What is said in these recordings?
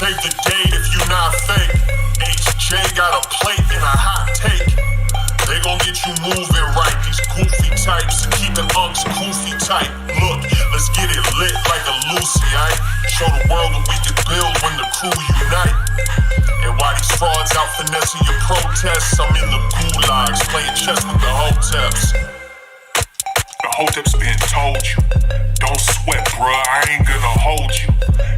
Save the gate if you not fake. HJ got a plate and a hot take. They gon' get you moving right. These goofy types keep the unks goofy tight. Look, let's get it lit like a Lucy, aight? Show the world what we can build when the crew unite. And while these frauds out finessing your protests, I'm in the gulags playing chess with the Hoteps. The Hoteps been told you, don't sweat, bruh, I ain't gonna hold you.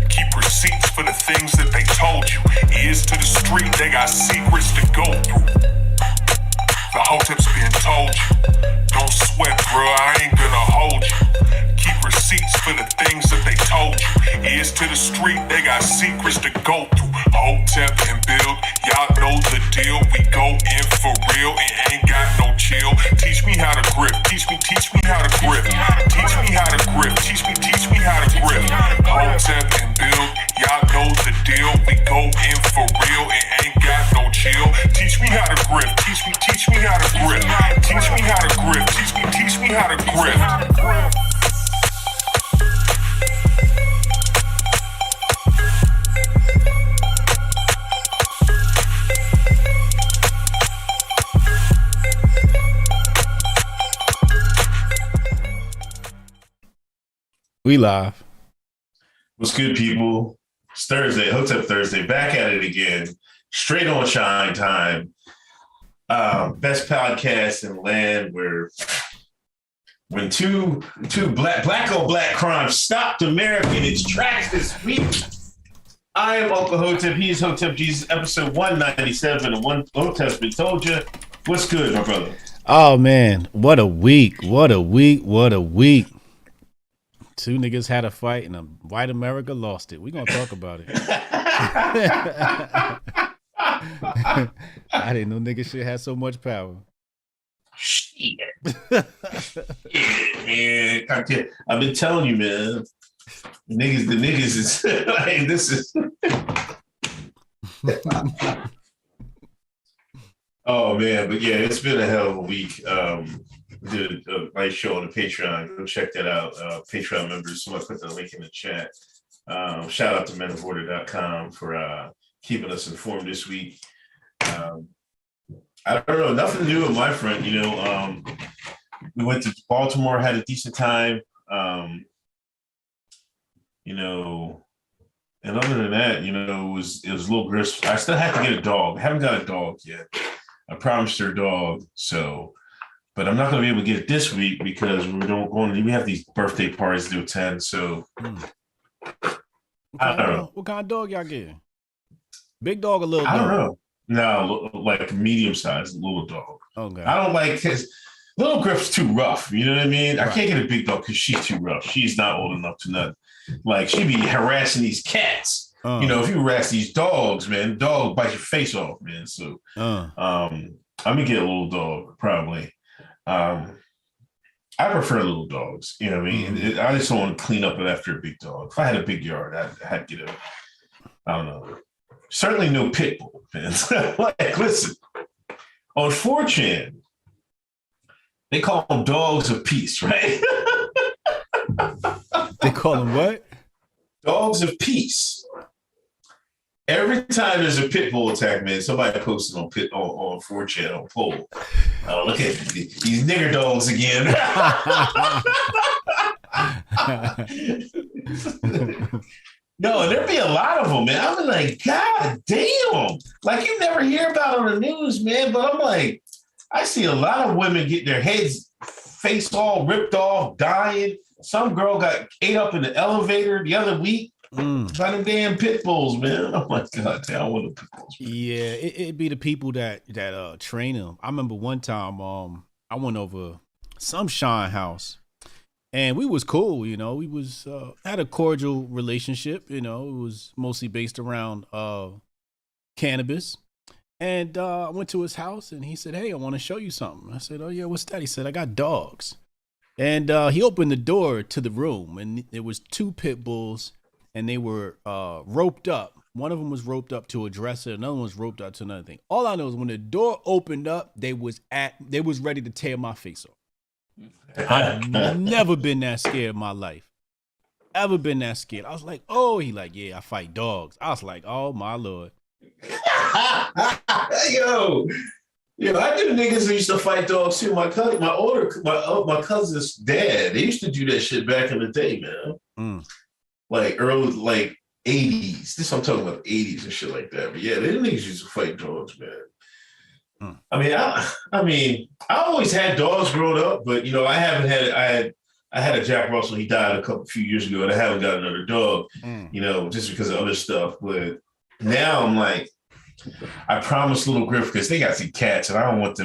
Keep receipts for the things that they told you. Ears to the street, they got secrets to go through. The Hoteps been told you, don't sweat, bruh, I ain't gonna hold you. Keep receipts for the things that they told you. Ears to the street, they got secrets to go through. Hotep and build, y'all know the deal. We go in for real and ain't got no chill. Teach me how to grip, teach me how to grip. Teach me how to grip, teach me how to grip. Hotep and build, y'all know the deal. We go in for real and ain't got no chill. Teach me how to grip, teach me how to grip. Teach me how to grip, teach me how to grip. We live. What's good, people? It's Thursday, Hotep Thursday, back at it again. Straight on shine time. Best podcast in the land where when two black on black crimes stopped America in its tracks this week. I am Uncle Hotep. He is Hotep Jesus, episode 197 of One Hotep's Been Told You. What's good, my brother? Oh man, what a week! What a week! What a week! Two niggas had a fight and white America lost it. We're going to talk about it. I didn't know niggas shit had so much power. Shit. Yeah, man. I've been telling you, man. The niggas is like, this is. Oh, man. But yeah, it's been a hell of a week. Did a nice show on the Patreon. Go check that out. Patreon members, someone put the link in the chat. Shout out to menoforder.com for keeping us informed this week. I don't know, nothing new on my front. You know, we went to Baltimore, had a decent time. You know, and other than that, you know, it was a little grist. I still have to get a dog. I haven't got a dog yet. I promised her a dog, so. But I'm not going to be able to get it this week because we have these birthday parties to attend. So I don't know. What kind of dog y'all getting? Big dog or little dog? I don't know. No, like medium sized little dog. Okay. I don't like his little Griff's too rough. You know what I mean? Right. I can't get a big dog because she's too rough. She's not old enough to nothing. Like she be harassing these cats. You know, if you harass these dogs, man, dog bites your face off, man. So I'm gonna get a little dog probably. I prefer little dogs, you know what I mean? I just don't want to clean up after a big dog. If I had a big yard, I'd get I don't know. Certainly no pit bull, man. Like, listen, on 4chan, they call them dogs of peace, right? They call them what? Dogs of peace. Every time there's a pit bull attack, man, somebody posted on 4chan on poll. Look at these nigger dogs again. No, there'd be a lot of them, man. I'm like, God damn. Like, you never hear about it on the news, man. But I'm like, I see a lot of women get their heads, face all ripped off, dying. Some girl got ate up in the elevator the other week. By them damn pit bulls, man. Oh my God, damn, I want the pit bulls. Man. Yeah, it'd be the people that train them. I remember one time I went over some Shine house and we was cool, you know. We was had a cordial relationship, you know. It was mostly based around cannabis. And I went to his house and he said, "Hey, I want to show you something." I said, "Oh yeah, what's that?" He said, "I got dogs." And he opened the door to the room and there was two pit bulls. And they were roped up. One of them was roped up to a dresser. Another one was roped up to another thing. All I know is when the door opened up, they was ready to tear my face off. I've never been that scared in my life. ever been that scared. I was like, oh, he like, yeah, I fight dogs. I was like, oh my Lord. Yo, I knew niggas who used to fight dogs too. My cousin's dad, they used to do that shit back in the day, man. Like early, like 80s. This I'm talking about 80s and shit like that. But yeah, they niggas used to fight dogs, man. I mean, I always had dogs growing up, but I haven't had. I had a Jack Russell. He died a few years ago, and I haven't got another dog. Just because of other stuff. But now I'm like, I promised Little Griff because they got some cats, and I don't want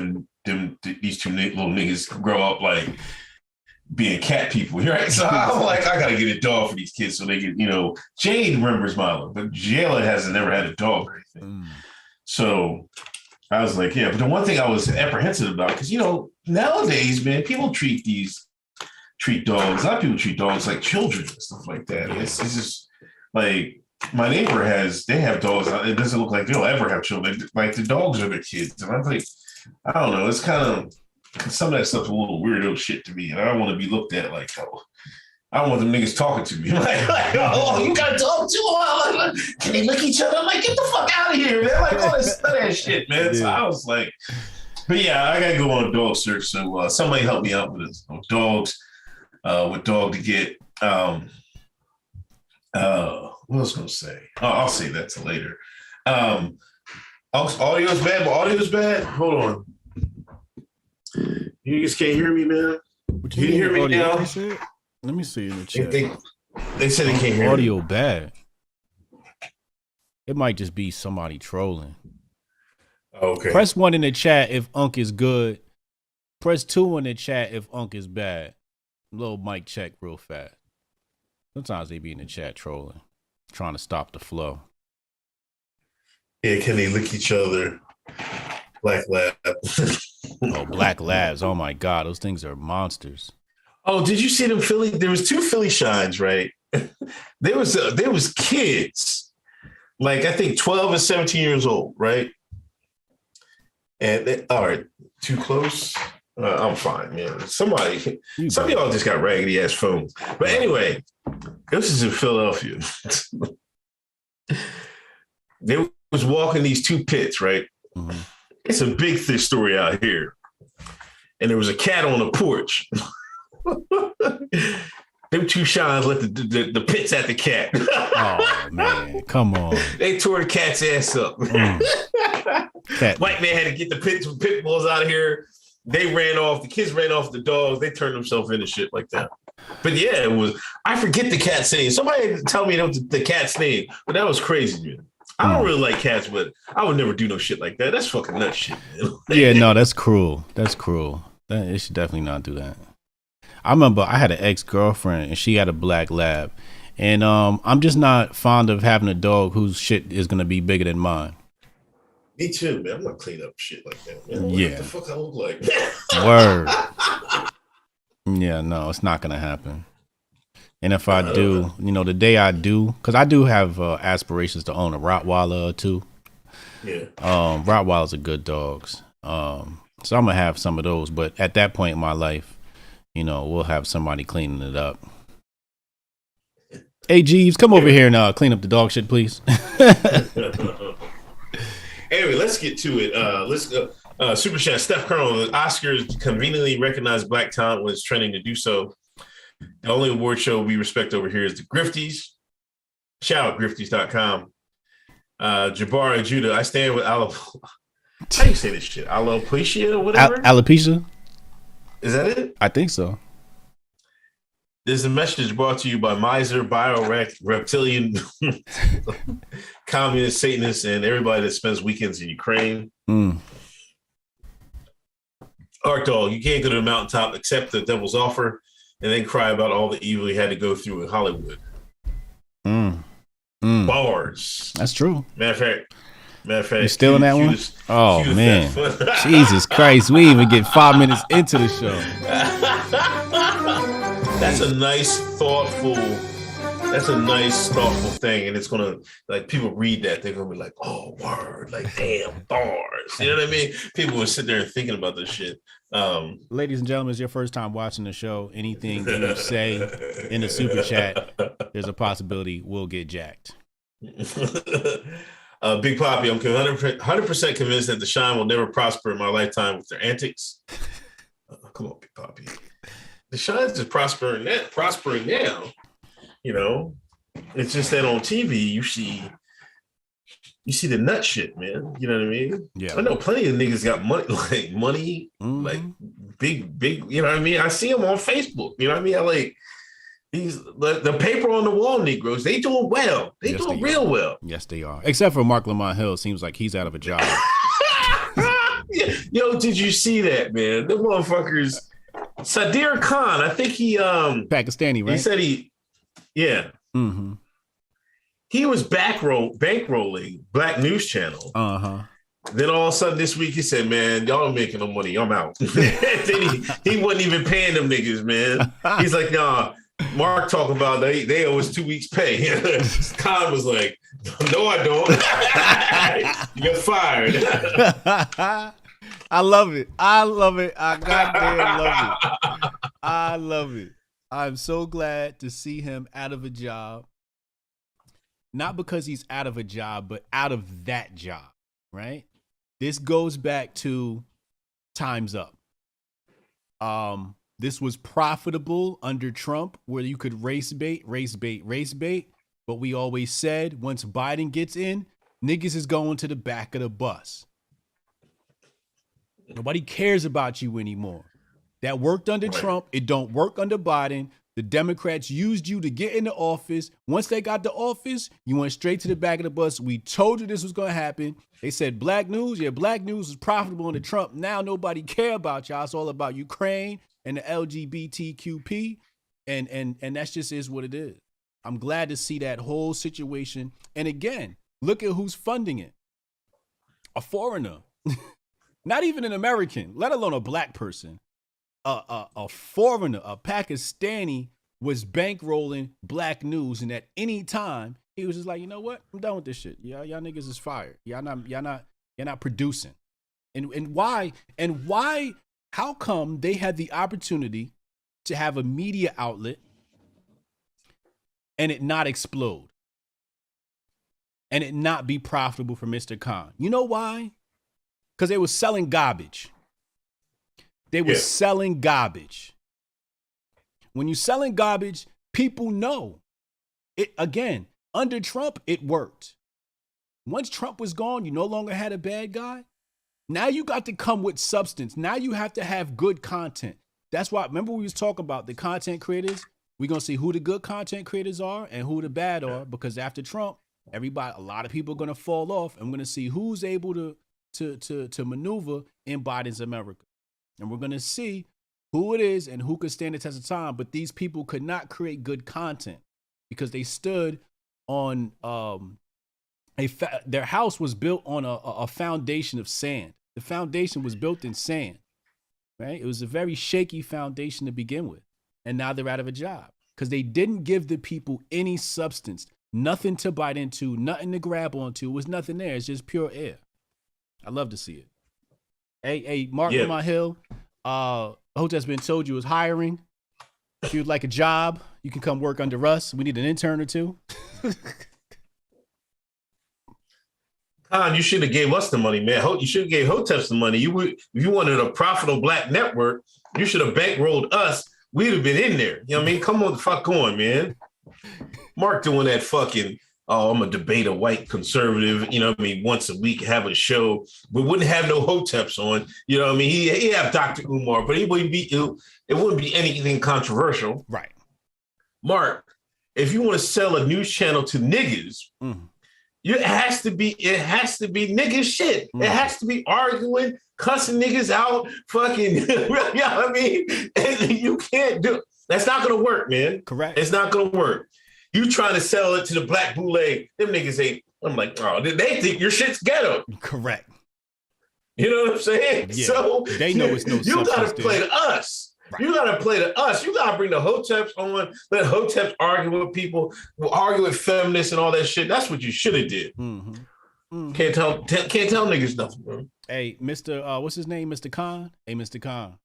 these two little niggas to grow up like being cat people, right? So I'm like, I gotta get a dog for these kids so they can, Jade remembers Milo, but Jayla hasn't never had a dog or anything. So I was like, yeah. But the one thing I was apprehensive about, because nowadays, man, people treat dogs. A lot of people treat dogs like children and stuff like that. It's just like my neighbor they have dogs. It doesn't look like they'll ever have children. Like the dogs are their kids. And I'm like, I don't know. It's kind of, some of that stuff's a little weirdo shit to me. And I don't want to be looked at like, oh, I don't want them niggas talking to me. Like, oh, you got a dog too? Can they lick each other? I'm like, get the fuck out of here, man. Like, all that shit, man. Yeah. So I was like, but yeah, I got to go on a dog search. So somebody help me out with this. Dogs. With dog to get what was I gonna say? Oh, I'll say that till later. Audio's bad, but audio's bad. Hold on. You just can't hear me, man. Can you hear me now? Let me see in the chat. They said they can't hear audio me. Bad. It might just be somebody trolling. Okay. Press 1 in the chat if Unk is good. Press 2 in the chat if Unk is bad. Little mic check real fast. Sometimes they be in the chat trolling, trying to stop the flow. Yeah, can they lick each other? Black lab. Oh, black labs. Oh my God, those things are monsters. Oh, did you see them Philly? There was 2 Philly shines, right? there was kids, like I think 12 and 17 years old, right? And all right, too close. I'm fine, man. Some of y'all just got raggedy ass phones. But anyway, this is in Philadelphia. They was walking these 2 pits, right? Mm-hmm. It's a big thick story out here. And there was a cat on the porch. Them 2 shines let the pits at the cat. Oh man, come on. They tore the cat's ass up. White man had to get the pit bulls out of here. They ran off. The kids ran off the dogs. They turned themselves into shit like that. But yeah, it was. I forget the cat's name. Somebody tell me the cat's name. But that was crazy, man. I don't really like cats, but I would never do no shit like that. That's fucking nut shit, man. Yeah, no, that's cruel. That's cruel. It should definitely not do that. I remember I had an ex-girlfriend and she had a black lab, and I'm just not fond of having a dog whose shit is gonna be bigger than mine. Me too, man. I'm not cleaning up shit like that, man. Yeah. What the fuck I look like? Word. Yeah, no, it's not gonna happen. And if I do, the day I do, because I do have aspirations to own a Rottweiler or 2. Yeah. Rottweilers are good dogs. So I'm gonna have some of those, but at that point in my life, we'll have somebody cleaning it up. Hey Jeeves, come over here and clean up the dog shit, please. Anyway, let's get to it. Let's go. Super chat. Steph Curry, the Oscars conveniently recognized black talent when it's trending to do so. The only award show we respect over here is the Grifties. Shout out Grifties.com. Jabbar and Judah. I stand with alopecia. How do you say this shit? Alopecia or whatever? Alopecia? Is that it? I think so. This is a message brought to you by Miser, Reptilian, Communist, Satanists, and everybody that spends weekends in Ukraine. Art Dog, you can't go to the mountaintop, accept the devil's offer, and then cry about all the evil you had to go through in Hollywood. Bars. That's true. Matter of fact, you still in that one? Oh, man. Jesus Christ. We even get 5 minutes into the show. That's a nice, thoughtful That's a nice, thoughtful thing, and it's gonna like people read that they're gonna be like, "Oh, word, like damn bars." You know what I mean? People will sit there and thinking about this shit. Ladies and gentlemen, it's your first time watching the show. Anything you say in the super chat, there's a possibility we'll get jacked. Big Poppy, I'm 100% convinced that the Shine will never prosper in my lifetime with their antics. Come on, Big Poppy. The Shine's is prospering now. You know, it's just that on TV you see the nut shit, man. You know what I mean? Yeah. I know plenty of niggas got money, like big. You know what I mean? I see them on Facebook. You know what I mean? I like these the paper on the wall Negroes. They doing well. They doing real well. Yes, they are. Except for Marc Lamont Hill, seems like he's out of a job. Yo, did you see that, man? The motherfuckers. Sadiq Khan, I think he Pakistani, right? He said yeah. Mm-hmm. He was bankrolling Black News Channel. Uh-huh. Then all of a sudden this week he said, "Man, y'all are making no money. I'm out." Then he wasn't even paying them niggas, man. He's like, "Nah." Mark talking about they owe us 2 weeks' pay. Khan was like, "No, I don't." You're fired. I love it. I goddamn love it. I love it. I'm so glad to see him out of a job. Not because he's out of a job, but out of that job, right? This goes back to time's up. This was profitable under Trump where you could race bait. But we always said once Biden gets in, niggas is going to the back of the bus. Nobody cares about you anymore. That worked under Trump. It don't work under Biden. The Democrats used you to get into office. Once they got the office, you went straight to the back of the bus. We told you this was going to happen. They said black news. Yeah, black news is profitable under Trump. Now nobody care about y'all. It's all about Ukraine and the LGBTQP. And that's just is what it is. I'm glad to see that whole situation. And again, look at who's funding it. A foreigner. Not even an American, let alone a black person. A foreigner, a Pakistani was bankrolling Black News, and at any time he was just like, you know what? I'm done with this shit. Y'all niggas is fired. Y'all not producing. And why? How come they had the opportunity to have a media outlet and it not explode? And it not be profitable for Mr. Khan? You know why? Because they were selling garbage. They were selling garbage. When you're selling garbage, people know. It again, under Trump, it worked. Once Trump was gone, you no longer had a bad guy. Now you got to come with substance. Now you have to have good content. That's why, remember we was talking about the content creators? We're going to see who the good content creators are and who the bad are, because after Trump, a lot of people are going to fall off, and we're going to see who's able to maneuver in Biden's America. And we're going to see who it is and who could stand the test of time. But these people could not create good content because they stood on their house was built on a foundation of sand. The foundation was built in sand, right? It was a very shaky foundation to begin with. And now they're out of a job because they didn't give the people any substance, nothing to bite into, nothing to grab onto. It was nothing there. It's just pure air. I love to see it. Hey, Marc Lamont Hill, Hoteps been told you was hiring. If you'd like a job, you can come work under us. We need an intern or two. Khan, you should have gave us the money, man. You should have gave Hoteps the money. If you wanted a profitable black network, you should have bankrolled us. We'd have been in there. You know what I mean? Come on the fuck on, man. Mark doing that fucking, I'm going to debate a white conservative, you know what I mean, once a week, have a show, but wouldn't have no Hoteps on. You know what I mean? He'd have Dr. Umar, but it wouldn't be anything controversial. Right. Mark, if you want to sell a news channel to niggas, it has to be nigga shit. It has to be arguing, cussing niggas out, fucking, you know what I mean? And you can't do it. That's not going to work, man. Correct. It's not going to work. You trying to sell it to the black boule, them niggas ain't, I'm like, oh, they think your shit's ghetto. Correct. You know what I'm saying? Yeah. So they know it's no you got to play to to us. Right. You got to play to us. You got to bring the Hoteps on. Let Hoteps argue with people, argue with feminists and all that shit. That's what you should have did. Mm-hmm. Mm-hmm. Can't tell niggas nothing, bro. Hey, Mr. What's his name? Mr. Khan? Hey, Mr. Khan.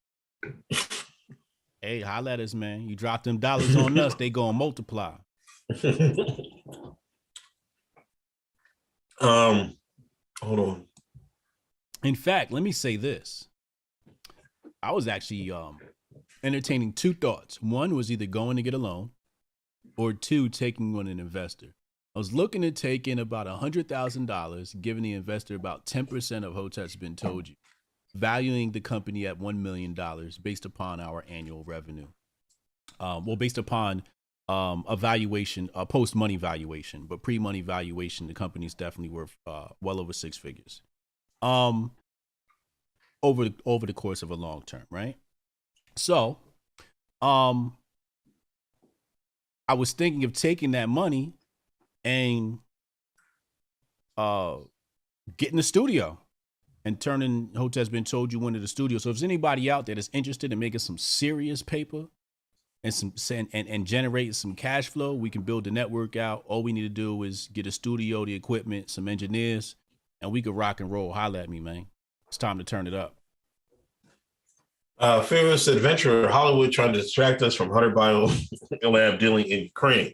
Hey, holla at us, man. You drop them dollars on us, they gonna multiply. Hold on. In fact, let me say this. I was actually entertaining two thoughts. One was either going to get a loan, or two, taking on an investor. I was looking at taking about $100,000, giving the investor about 10% of Hoteps Been Told You, valuing the company at $1 million based upon our annual revenue. Based upon a valuation, a post-money valuation, but pre-money valuation, the company's definitely worth well over six figures. Over the course of a long term, right? So, I was thinking of taking that money and getting a studio and turning Hoteps Been Told You into the studio. So if there's anybody out there that's interested in making some serious paper and generate some cash flow, we can build the network out. All we need to do is get a studio, the equipment, some engineers, and we could rock and roll. Holla at me, man. It's time to turn it up. Fearless adventurer, Hollywood trying to distract us from Hunter Bio lab dealing in Ukraine.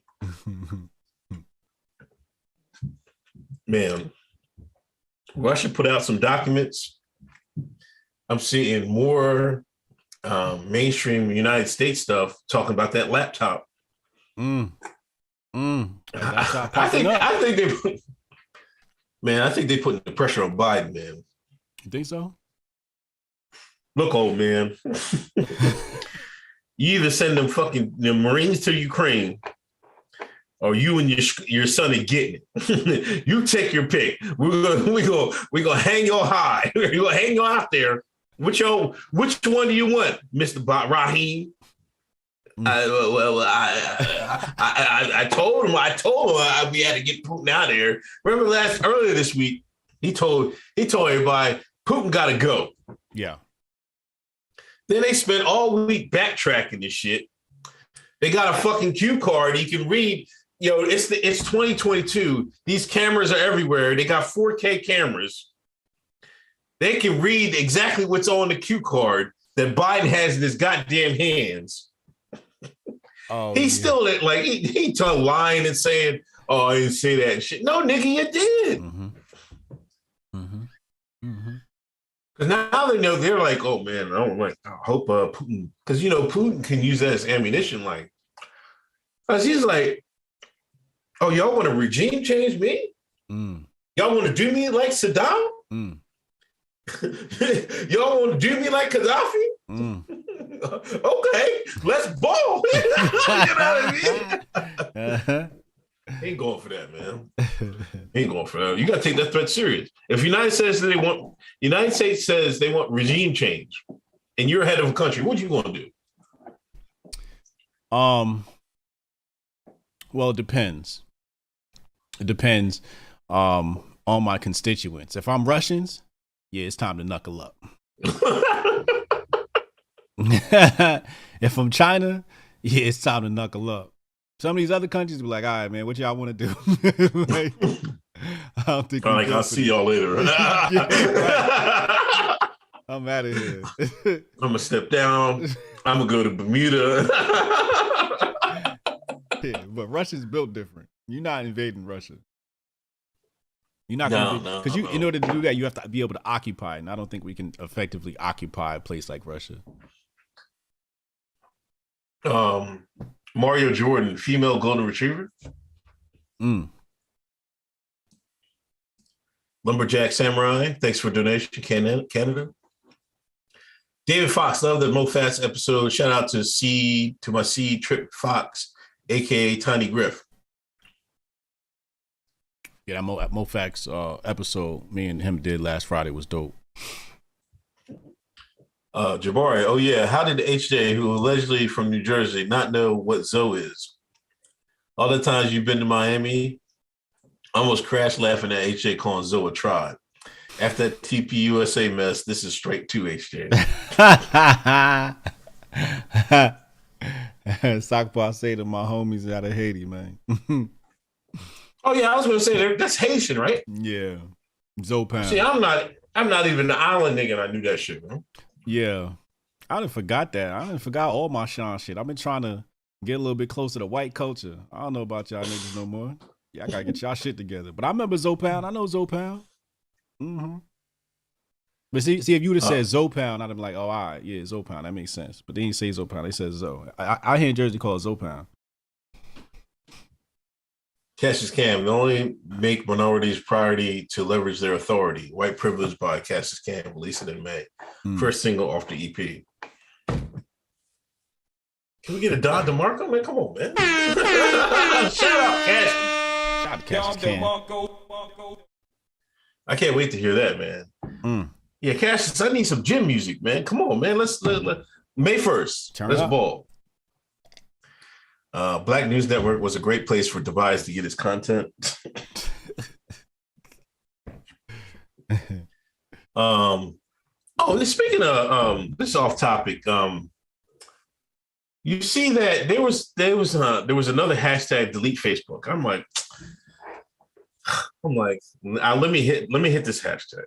Man, Russia put out some documents. I'm seeing more mainstream United States stuff talking about that laptop. I think they putting the pressure on Biden, man. You think so? Look, old man, you either send them fucking Marines to Ukraine, or you and your son are getting it. You take your pick. We're gonna hang you high. We're gonna hang you out there. Which one do you want, Mr. Raheem? I told him we had to get Putin out of here. Remember earlier this week, he told everybody Putin got to go. Yeah. Then they spent all week backtracking this shit. They got a fucking cue card. You can read. It's 2022. These cameras are everywhere. They got 4K cameras. They can read exactly what's on the cue card that Biden has in his goddamn hands. Oh, he's still like he lying and saying, "Oh, I didn't say that and shit." No, nigga, you did. Because now they know, they're like, "Oh man, I hope Putin," because Putin can use that as ammunition. Like, because he's like, "Oh, y'all want to regime change me? Y'all want to do me like Saddam? Y'all want to do me like Gaddafi? Okay, let's ball." You know what I mean? Ain't going for that, man. Ain't going for that. You got to take that threat serious. If United States says they want regime change, and you're head of a country, what you going to do? Well, it depends. It depends on my constituents. If I'm Russians, yeah, it's time to knuckle up. If I'm China, yeah, it's time to knuckle up. Some of these other countries be like, all right, man, what y'all want to do? Like, I don't think I'll see y'all later. Yeah, right. I'm out of here. I'm gonna step down. I'm gonna go to Bermuda. Yeah, but Russia's built different. You're not invading Russia. You're not gonna because in order to do that, you have to be able to occupy, and I don't think we can effectively occupy a place like Russia. Mario Jordan, female golden retriever. Lumberjack Samurai, thanks for donation, Canada. David Fox, love the MoFast episode. Shout out to my C Trip Fox, aka Tiny Griff. Yeah, that MoFax episode me and him did last Friday was dope. Jabari, oh yeah, how did HJ, who allegedly from New Jersey, not know what Zoe is? All the times you've been to Miami, I almost crashed laughing at HJ calling Zoe a tribe. After that TPUSA mess, this is straight to HJ. Sakpa say to my homies out of Haiti, man. Oh yeah, I was gonna say that's Haitian, right? Yeah. Zopan. See, I'm not even the island nigga, and I knew that shit, man. Yeah. I done forgot that. I done forgot all my Sean shit. I've been trying to get a little bit closer to white culture. I don't know about y'all niggas no more. Yeah, I gotta get y'all shit together. But I remember Zopound. I know Zopound. Mm-hmm. But see, if you would have said Zopound, I'd have been like, oh, all right, yeah, Zopound. That makes sense. But then you say Zopound, they said Zo. I hear in Jersey call it Zopound. Cassius Cam, they only make minorities priority to leverage their authority. White Privilege by Cassius Cam, released it in May. First single off the EP. Can we get a Don DeMarco? Man, come on, man. Shout out, Cassius. Shout out to Cassius Cam. I can't wait to hear that, man. Yeah, Cassius, I need some gym music, man. Come on, man. Let's May 1st. Let's ball. Black News Network was a great place for Devise to get his content. Speaking of this is off topic. You see that there was another hashtag delete Facebook. I'm like, let me hit this hashtag.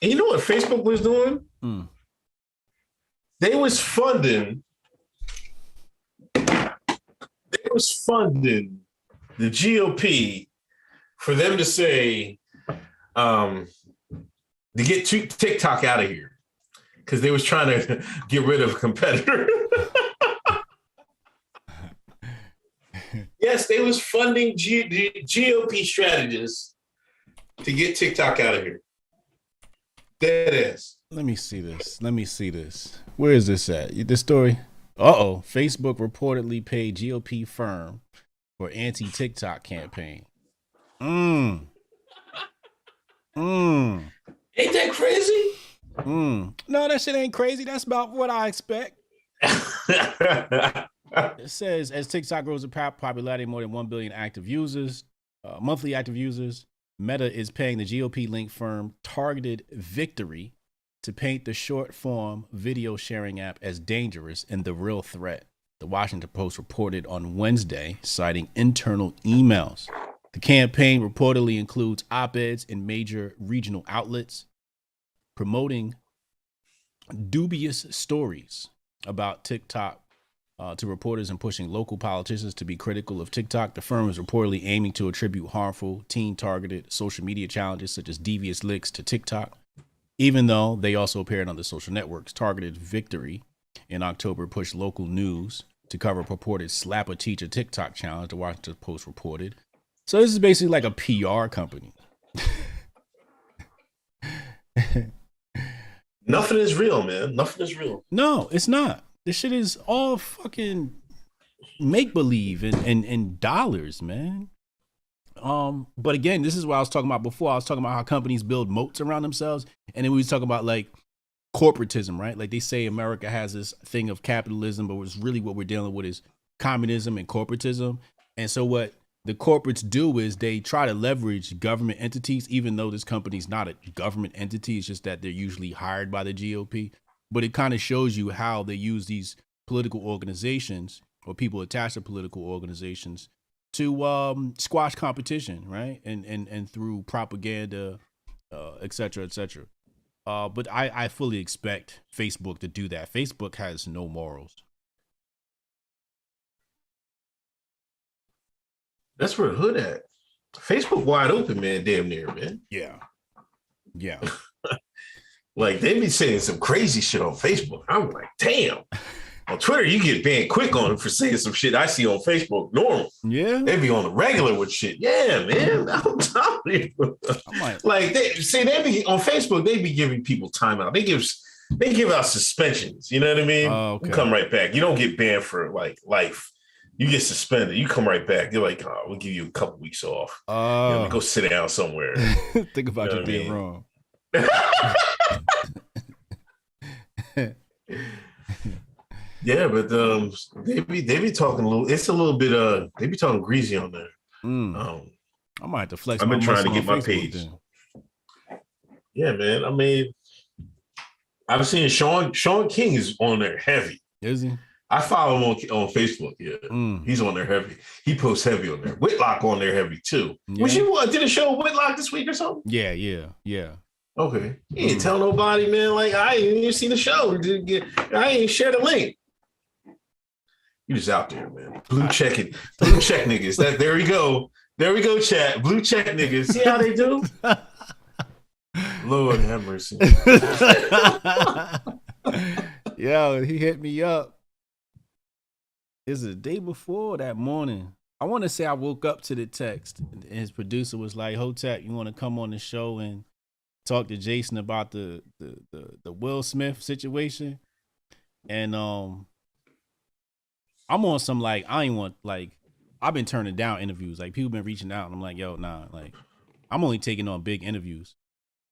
And you know what Facebook was doing? They was funding the GOP for them to say to get TikTok out of here because they was trying to get rid of a competitor. Yes, they was funding GOP strategists to get TikTok out of here. That is. Let me see this. Where is this at? This story? Facebook reportedly paid GOP firm for anti-TikTok campaign. Ain't that crazy? No, that shit ain't crazy. That's about what I expect. It says, as TikTok grows in popularity, more than 1 billion active users, monthly active users, Meta is paying the GOP-linked firm Targeted Victory to paint the short-form video sharing app as dangerous and the real threat. The Washington Post reported on Wednesday, citing internal emails. The campaign reportedly includes op-eds in major regional outlets promoting dubious stories about TikTok to reporters and pushing local politicians to be critical of TikTok. The firm is reportedly aiming to attribute harmful, teen-targeted social media challenges such as devious licks to TikTok, even though they also appeared on the social networks. Targeted Victory in October pushed local news to cover purported Slap a Teacher TikTok challenge, the Washington Post reported. So this is basically like a PR company. Nothing is real, man. Nothing is real. No, it's not. This shit is all fucking make-believe and dollars, man. But again, this is what I was talking about before. I was talking about how companies build moats around themselves. And then we was talking about like corporatism, right? Like they say America has this thing of capitalism, but it's really what we're dealing with is communism and corporatism. And so what the corporates do is they try to leverage government entities, even though this company's not a government entity. It's just that they're usually hired by the GOP. But it kind of shows you how they use these political organizations or people attached to political organizations to squash competition, right? And through propaganda, et cetera, et cetera. But I fully expect Facebook to do that. Facebook has no morals. That's where the hood at. Facebook wide open, man, damn near, man. Yeah. Like, they be saying some crazy shit on Facebook. I'm like, damn. On Twitter, you get banned quick on them for saying some shit I see on Facebook normal. Yeah. They be on the regular with shit. Yeah, man. I'm telling you. Like, they be on Facebook, they be giving people timeout. They give out suspensions. You know what I mean? Okay. You come right back. You don't get banned for like life. You get suspended. You come right back. They're like, oh, we'll give you a couple weeks off. Go sit down somewhere. Think about you being wrong. Yeah, but they be talking a little. It's a little bit. They be talking greasy on there. I might have to flex. I've been trying to get my Facebook page. then. Yeah, man. I mean, I've seen Sean King is on there heavy. Is he? I follow him on Facebook. Yeah, he's on there heavy. He posts heavy on there. Whitlock on there heavy too. Yeah. Was you did a show with Whitlock this week or something? Yeah. Okay. He ain't tell nobody, man. Like I ain't even seen the show. I ain't share the link. You just out there, man. Blue check niggas. There we go. There we go, chat. Blue check niggas. See how they do? Lord have mercy. Yo, he hit me up. Is it the day before or that morning? I want to say I woke up to the text, and his producer was like, "Hotep, you want to come on the show and talk to Jason about the Will Smith situation?" And I'm on some like I've been turning down interviews. Like people been reaching out, and I'm like, "Yo, nah." Like I'm only taking on big interviews.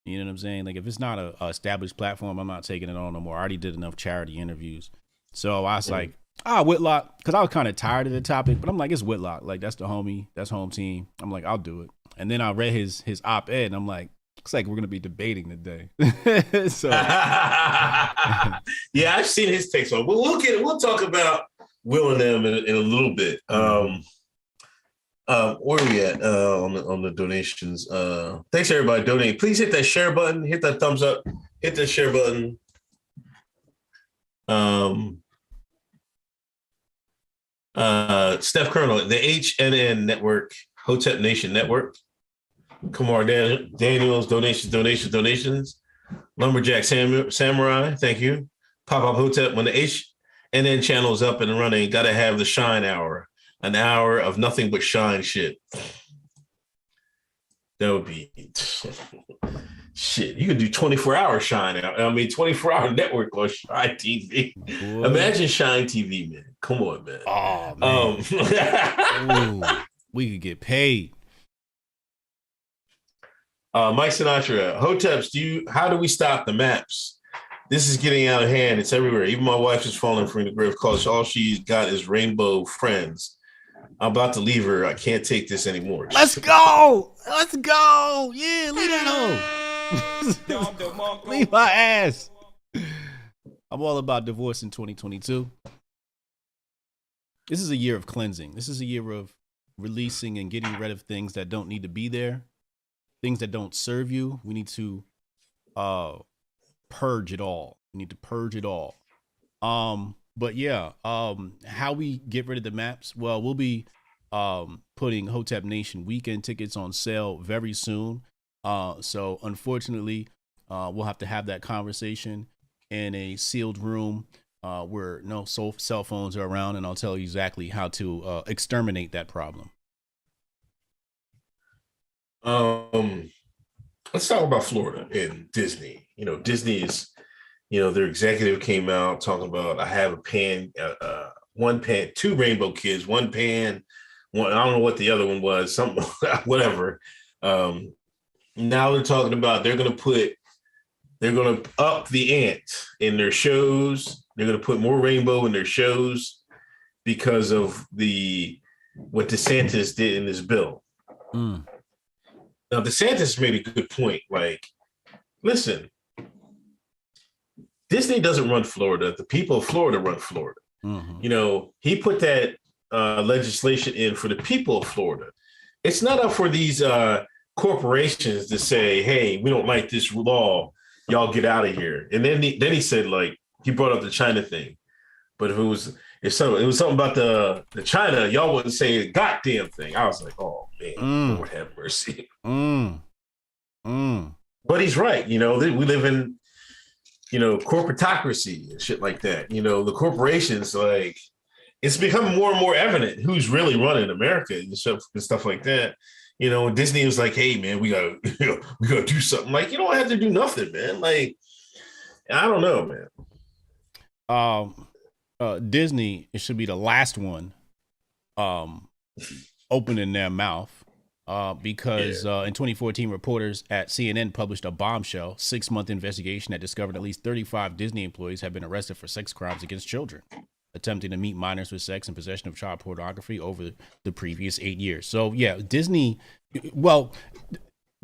You know what I'm saying? Like if it's not a established platform, I'm not taking it on no more. I already did enough charity interviews, so I was like, Whitlock, because I was kind of tired of the topic, but I'm like, it's Whitlock. Like that's the homie, that's home team. I'm like, I'll do it. And then I read his op-ed, and I'm like, looks like we're gonna be debating today. So yeah, I've seen his takes on. But we'll talk about Will and them in a little bit. Where are we at on the donations? Thanks everybody donating. Please hit that share button, hit that thumbs up, hit that share button. Steph Colonel, the HNN Network, Hotep Nation Network. Kumar Daniil's donations. Lumberjack Samurai, thank you. Pop Up Hotep, when the HNN channel is up and running, gotta have the Shine Hour, an hour of nothing but shine shit. That would be shit. You could do 24-hour Shine Hour. 24-hour network on Shine TV. What? Imagine Shine TV, man. Come on, man. Oh man. Ooh, we could get paid. Mike Sinatra, Hoteps, how do we stop the maps? This is getting out of hand. It's everywhere. Even my wife is falling from the grave because all she's got is rainbow friends. I'm about to leave her. I can't take this anymore. Let's go. Yeah, leave that home. Leave my ass. I'm all about divorce in 2022. This is a year of cleansing. This is a year of releasing and getting rid of things that don't need to be there. Things that don't serve you. We need to purge it all. But yeah, how we get rid of the maps? Well, we'll be putting Hotep Nation weekend tickets on sale very soon. So unfortunately, we'll have to have that conversation in a sealed room where no cell phones are around, and I'll tell you exactly how to exterminate that problem. Let's talk about Florida and Disney. Disney is, their executive came out talking about, I have a pan, one pan, two rainbow kids, one pan, one, I don't know what the other one was, something, whatever. Now they're talking about they're going to up the ante in their shows. They're going to put more rainbow in their shows because of what DeSantis did in this bill. Now, DeSantis made a good point. Like, listen, Disney doesn't run Florida. The people of Florida run Florida. Mm-hmm. He put that legislation in for the people of Florida. It's not up for these corporations to say, hey, we don't like this law. Y'all get out of here. And then he said, like, he brought up the China thing. But if it was something about the China, y'all wouldn't say a goddamn thing. I was like, oh man, Lord have mercy. But he's right. We live in, corporatocracy and shit like that. The corporations, like, it's becoming more and more evident who's really running America and stuff like that. Disney was like, hey man, we gotta do something. Like, you don't have to do nothing, man. Like, I don't know, man. Disney, it should be the last one opening their mouth because in 2014, reporters at CNN published a bombshell 6-month investigation that discovered at least 35 Disney employees have been arrested for sex crimes against children, attempting to meet minors with sex and possession of child pornography over the previous 8 years. So yeah, Disney, well,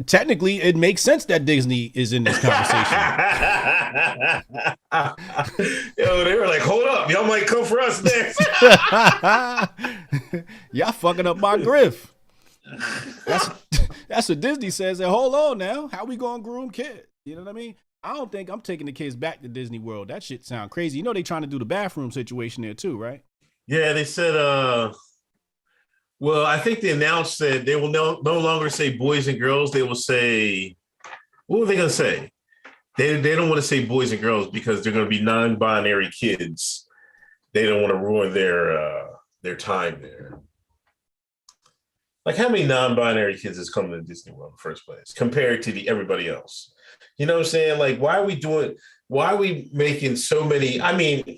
technically, it makes sense that Disney is in this conversation. Yo, they were like, hold up, y'all might come for us next. Y'all fucking up my griff. That's what Disney says. And hold on now, how we gonna groom kids? You know what I mean? I don't think I'm taking the kids back to Disney World. That shit sound crazy. You know they trying to do the bathroom situation there too, right? Yeah, they said, well, I think they announced that they will no longer say boys and girls. They will say, what were they going to say? They don't want to say boys and girls because they're going to be non-binary kids. They don't want to ruin their time there. Like, how many non-binary kids is coming to Disney World in the first place compared to everybody else? You know what I'm saying? Like, why are we making so many? I mean,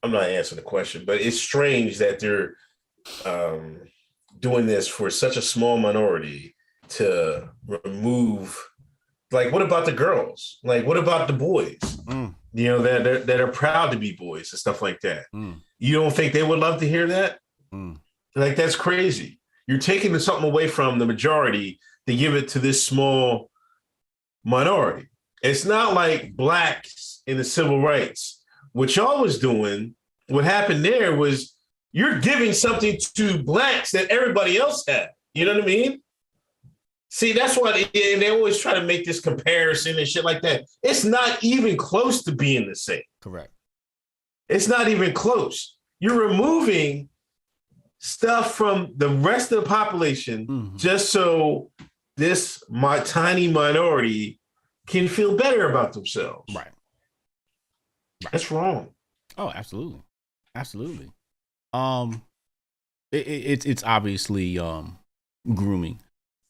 I'm not answering the question, but it's strange that they're doing this for such a small minority to remove. Like, what about the girls? Like, what about the boys? You know, that are proud to be boys and stuff like that. You don't think they would love to hear that? Like, that's crazy. You're taking something away from the majority to give it to this small minority. It's not like blacks in the civil rights. What y'all was doing, what happened there was you're giving something to blacks that everybody else had. You know what I mean? See, that's why they always try to make this comparison and shit like that. It's not even close to being the same. Correct. It's not even close. You're removing stuff from the rest of the population just so my tiny minority can feel better about themselves. Right. That's wrong. Oh, absolutely. Absolutely. It's obviously grooming.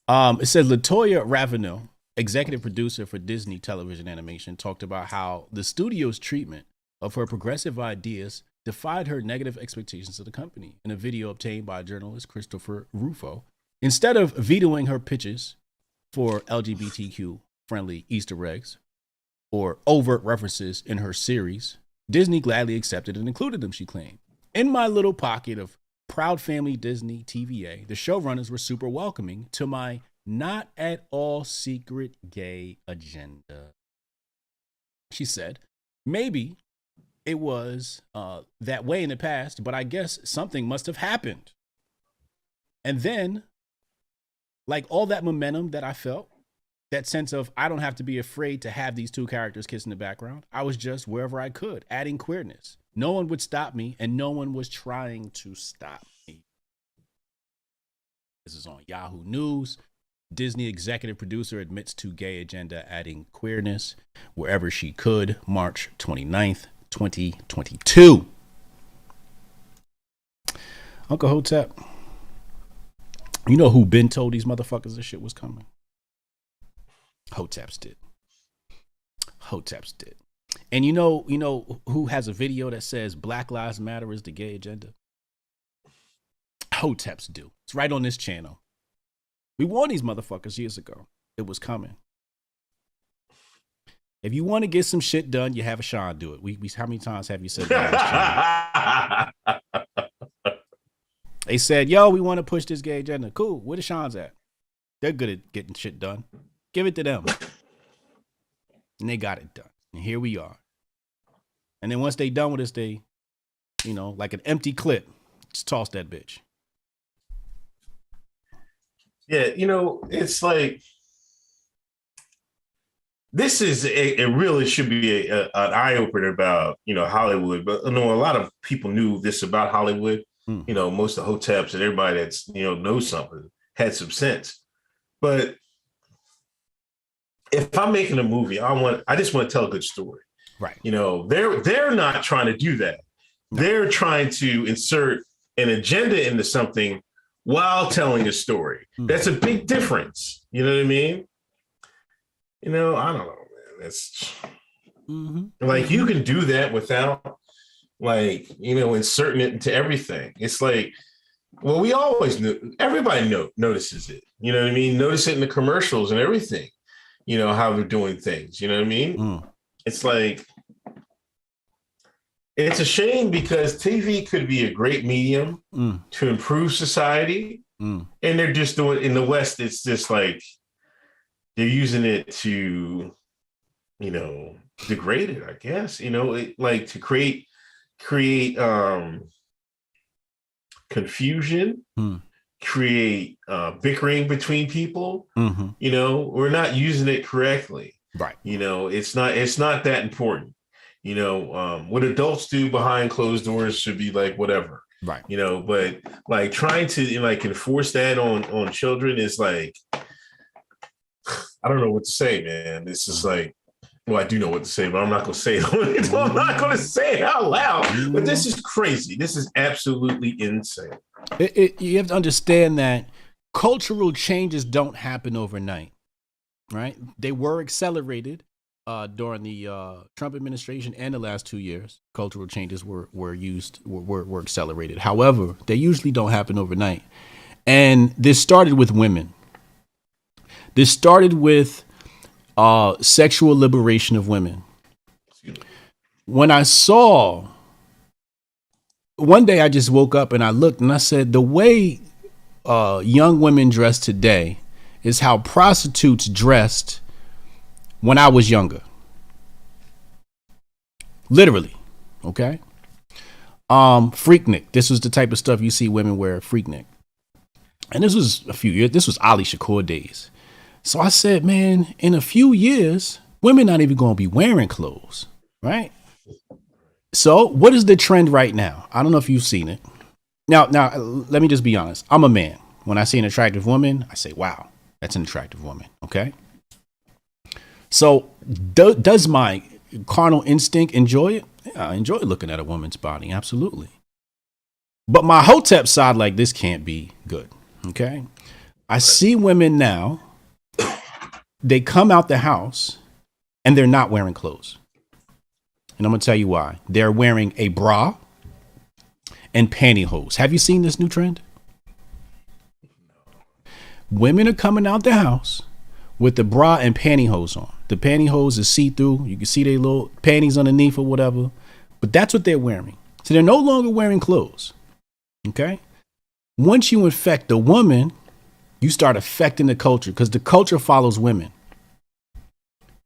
It says Latoya Ravenel, executive producer for Disney Television Animation, talked about how the studio's treatment of her progressive ideas defied her negative expectations of the company in a video obtained by journalist Christopher Rufo. Instead of vetoing her pitches for LGBTQ friendly Easter eggs or overt references in her series, Disney gladly accepted and included them, she claimed. In my little pocket of proud family Disney TVA, the showrunners were super welcoming to my not at all secret gay agenda. She said, maybe it was that way in the past, but I guess something must have happened. And then, like all that momentum that I felt, that sense of I don't have to be afraid to have these two characters kiss in the background. I was just wherever I could, adding queerness. No one would stop me, and no one was trying to stop me. This is on Yahoo News. Disney executive producer admits to gay agenda, adding queerness wherever she could. March 29th, 2022. Uncle Hotep, you know who been told these motherfuckers this shit was coming? Hoteps did. Hoteps did. And you know who has a video that says Black Lives Matter is the gay agenda? Hoteps do. It's right on this channel. We warned these motherfuckers years ago. It was coming. If you want to get some shit done, you have a Sean do it. We how many times have you said that on this channel? They said, yo, we want to push this gay agenda. Cool. Where the Sean's at? They're good at getting shit done. Give it to them. And they got it done. And here we are. And then once they done with us, they, like an empty clip, just toss that bitch. Yeah, it's like, this is it really should be an eye-opener about, Hollywood. But a lot of people knew this about Hollywood. Most of the Hoteps and everybody that's, knows something, had some sense. But if I'm making a movie, I just want to tell a good story. Right. They're not trying to do that. No. They're trying to insert an agenda into something while telling a story. That's a big difference. You know what I mean? I don't know, man. That's like, you can do that without inserting it into everything. It's like, well, we always knew, everybody notices it. You know what I mean? Notice it in the commercials and everything. How they're doing things. You know what I mean? It's like, it's a shame because TV could be a great medium to improve society. And they're just doing, in the West, it's just like, they're using it to, you know, degrade it, I guess, you know, like to create confusion, create bickering between people. You know, we're not using it correctly. Right. You know, it's not that important. You know, what adults do behind closed doors should be like whatever. Right. You know, but like trying to like enforce that on children is like, I don't know what to say, man. It's just like, well, I do know what to say, but I'm not going to say it. I'm not going to say it out loud. But this is crazy. This is absolutely insane. You have to understand that cultural changes don't happen overnight, right? They were accelerated during the Trump administration and the last 2 years. Cultural changes were accelerated. However, they usually don't happen overnight. And this started with women. This started with sexual liberation of women. When I saw, one day I just woke up and I looked and I said, the way young women dress today is how prostitutes dressed when I was younger. Literally. Okay. Freaknik. This was the type of stuff you see women wear, freaknik. And this was a few years. This was Ali Shakur days. So I said, man, in a few years, women not even going to be wearing clothes, right? So what is the trend right now? I don't know if you've seen it. Now, let me just be honest. I'm a man. When I see an attractive woman, I say, wow, that's an attractive woman. Okay. So does my carnal instinct enjoy it? Yeah, I enjoy looking at a woman's body. Absolutely. But my Hotep side, like, this can't be good. Okay. I see women now. They come out the house and they're not wearing clothes. And I'm going to tell you why. They're wearing a bra and pantyhose. Have you seen this new trend? Women are coming out the house with the bra and pantyhose on. The pantyhose is see-through. You can see their little panties underneath or whatever. But that's what they're wearing. So they're no longer wearing clothes. Okay? Once you infect the woman, you start affecting the culture because the culture follows women.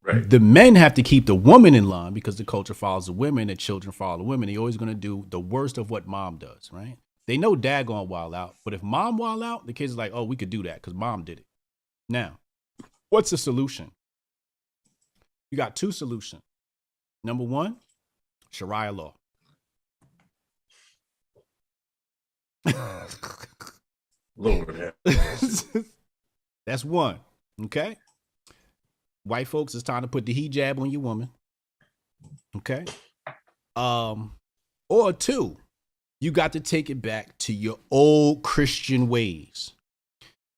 Right. The men have to keep the woman in line because the culture follows the women. The children follow the women. They're always going to do the worst of what mom does, right? They know dad gonna wild out, but if mom wild out, the kids are like, oh, we could do that because mom did it. Now, what's the solution? You got two solutions. Number one, Sharia law. Lord, that's one. Okay. White folks, it's time to put the hijab on your woman. Okay. Or two, you got to take it back to your old Christian ways.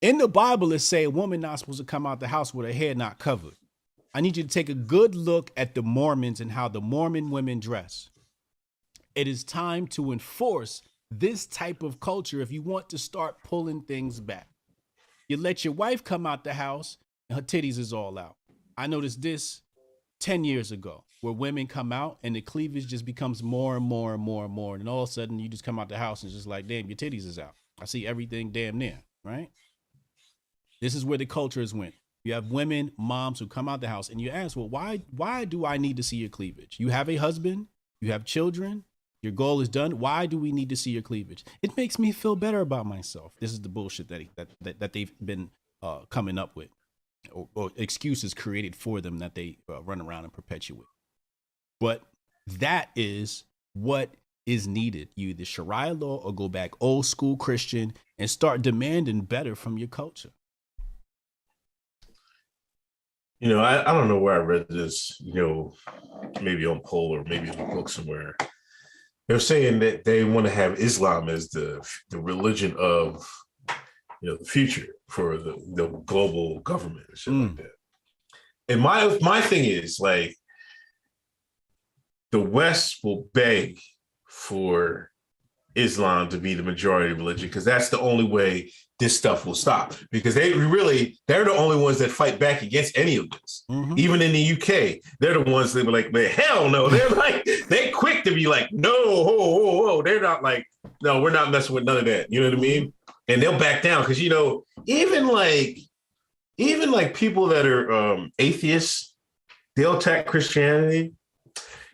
In the Bible, it say a woman not supposed to come out the house with her hair not covered. I need you to take a good look at the Mormons and how the Mormon women dress. It is time to enforce this type of culture if you want to start pulling things back. You let your wife come out the house and her titties is all out. I noticed this 10 years ago where women come out and the cleavage just becomes more and more and more and more. And all of a sudden you just come out the house and it's just like, damn, your titties is out. I see everything damn near, right? This is where the culture has went. You have women, moms who come out the house and you ask, well, why do I need to see your cleavage? You have a husband, you have children, your goal is done. Why do we need to see your cleavage? It makes me feel better about myself. This is the bullshit that they've been coming up with, or excuses created for them that they run around and perpetuate. But that is what is needed. You either Sharia law or go back old school Christian and start demanding better from your culture. You know, I don't know where I read this, you know, maybe on poll or maybe in a book somewhere. They're saying that they want to have Islam as the religion of, you know, the future for the global government and shit like that. And my thing is, like, the West will beg for Islam to be the majority religion because that's the only way this stuff will stop. Because they're the only ones that fight back against any of this. Mm-hmm. Even in the UK, they're the ones that were like, man, hell no. They're quick to be like, no, ho. They're not like, no, we're not messing with none of that. You know what I mean? And they'll back down because, you know, even even like people that are atheists, they'll attack Christianity.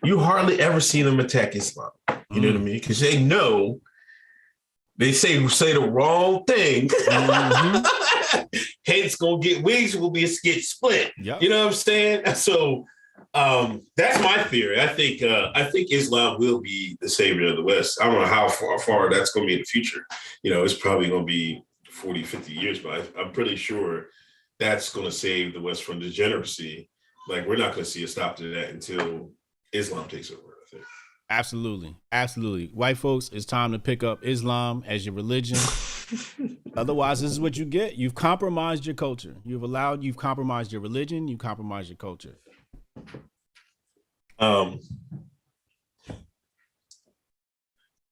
You hardly ever see them attack Islam. You know what I mean? Because they know they say the wrong thing. Heads gonna get wigs will be get split. Yep. You know what I'm saying? So that's my theory. I think Islam will be the savior of the West. I don't know how far that's going to be in the future. You know, it's probably going to be 40, 50 years, but I'm pretty sure that's going to save the West from degeneracy. Like, we're not going to see a stop to that until Islam takes over, I think. Absolutely. Absolutely. White folks, it's time to pick up Islam as your religion. Otherwise, this is what you get. You've compromised your culture. You've compromised your religion. You compromised your culture. Hold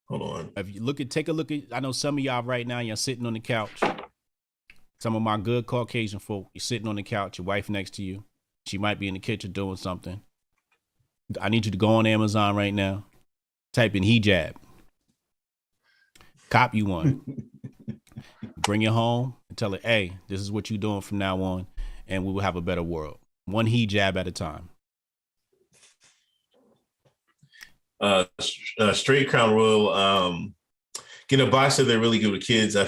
on. If you take a look at, I know some of y'all right now, you're sitting on the couch. Some of my good Caucasian folk, you're sitting on the couch, your wife next to you. She might be in the kitchen doing something. I need you to go on Amazon right now, type in hijab, cop you one, bring it home and tell her, hey, this is what you're doing from now on, and we will have a better world. One hijab at a time. Straight Crown Royal, a box said they're really good with kids. I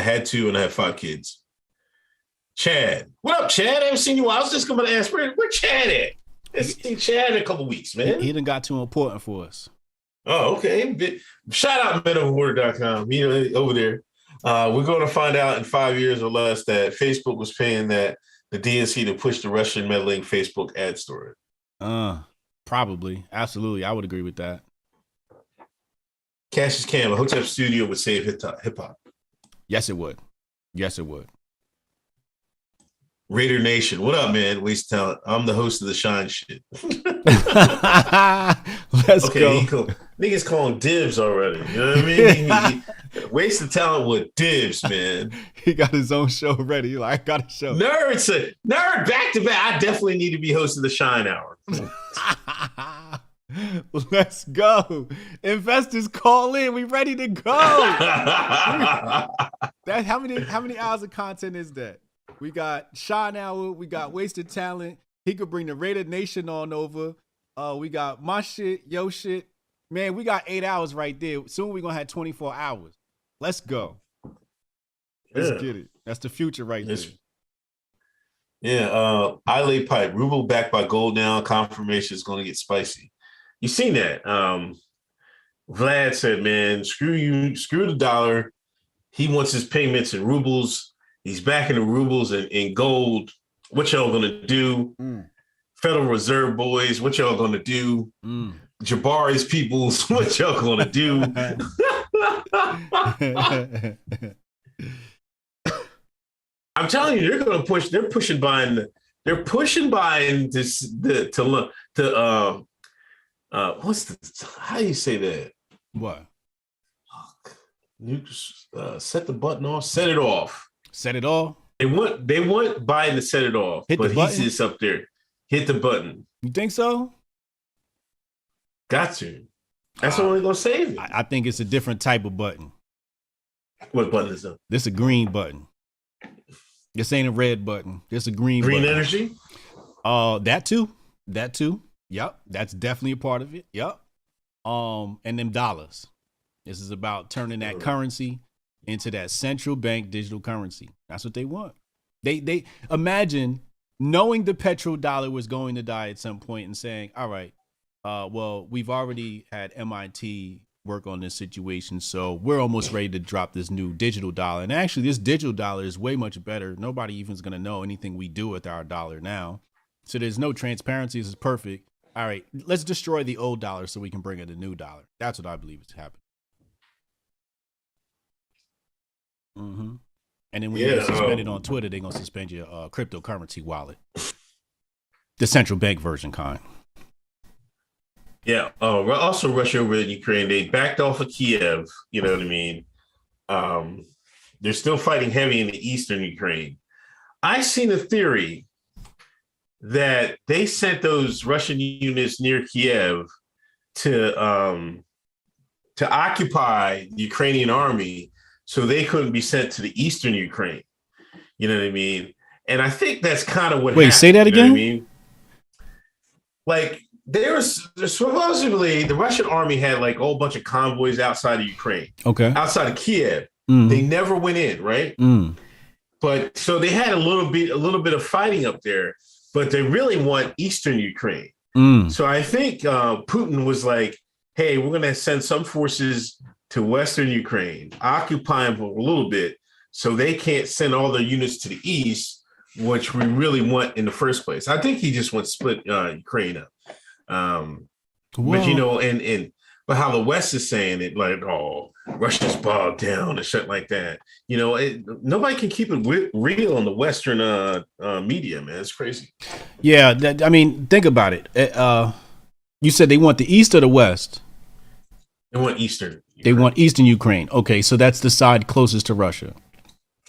had two and I have 5 kids. Chad, what up, Chad? I haven't seen you. I was just going to ask where Chad at? See Chad in a couple weeks, man. He done got too important for us. Oh, okay. Shout out menoforwater.com. You know, over there. We're going to find out in 5 years or less that Facebook was paying the DNC to push the Russian meddling Facebook ad story. Probably. Absolutely. I would agree with that. Cassius Cam, a Hotep studio would save hip hop. Yes, it would. Yes, it would. Raider Nation, what up, man? Waste talent. I'm the host of the Shine shit. Let's go. Cool. Niggas calling dibs already. You know what I mean? Waste of talent with dibs, man. He got his own show ready. He's like, I got a show. Nerd back to back. I definitely need to be hosting the Shine Hour. Let's go. Investors call in. We ready to go. That how many hours of content is that? We got Shine Hour. We got Wasted Talent. He could bring the Raider Nation on over. We got my shit, yo shit. Man, we got 8 hours right there. Soon we're going to have 24 hours. Let's go. Let's get it. That's the future right there. Yeah. I lay pipe. Ruble backed by gold now. Confirmation is going to get spicy. You seen that? Vlad said, man, screw the dollar. He wants his payments in rubles. He's backing the rubles and gold. What y'all gonna do? Federal Reserve boys, what y'all gonna do? Jabari's peoples, what y'all gonna do? I'm telling you, they're pushing Biden how do you say that? What? Set the button off, set it off. Set it off. They want Biden to set it off, but he's just up there. Hit the button. You think so? Got to. That's only gonna save it. I think it's a different type of button. What button is that? This is a green button. This ain't a red button. This is a green button. Energy? That too. Yep. That's definitely a part of it. Yep. And them dollars. This is about turning that currency into that central bank digital currency. That's what they want. They imagine knowing the petrodollar was going to die at some point and saying, all right, well, we've already had MIT work on this situation, so we're almost ready to drop this new digital dollar. And actually, this digital dollar is way much better. Nobody even is going to know anything we do with our dollar now. So there's no transparency. This is perfect. All right, let's destroy the old dollar so we can bring in a new dollar. That's what I believe is happening. And then when you get suspended on Twitter, they're going to suspend your cryptocurrency wallet. The central bank version kind. Yeah. Also, Russia over in Ukraine, they backed off of Kiev. You know what I mean? They're still fighting heavy in the eastern Ukraine. I seen a theory that they sent those Russian units near Kiev to occupy the Ukrainian army so they couldn't be sent to the eastern Ukraine. You know what I mean? And I think that's kind of what Wait, happened, say that again? You know what I mean? Like, there's supposedly the Russian army had like a whole bunch of convoys outside of Ukraine. Okay. Outside of Kiev. They never went in, right? But so they had a little bit of fighting up there, but they really want Eastern Ukraine. So I think Putin was like, hey, we're going to send some forces to Western Ukraine, occupy them for a little bit so they can't send all their units to the East, which we really want in the first place. I think he just wants to split Ukraine up. But, you know, but how the West is saying it, like, oh, Russia's bogged down and shit like that. You know, nobody can keep it real in the Western media, man. It's crazy. Yeah, I mean, think about it. You said they want the East or the West? They want Eastern. They want Eastern Ukraine. Okay, so that's the side closest to Russia.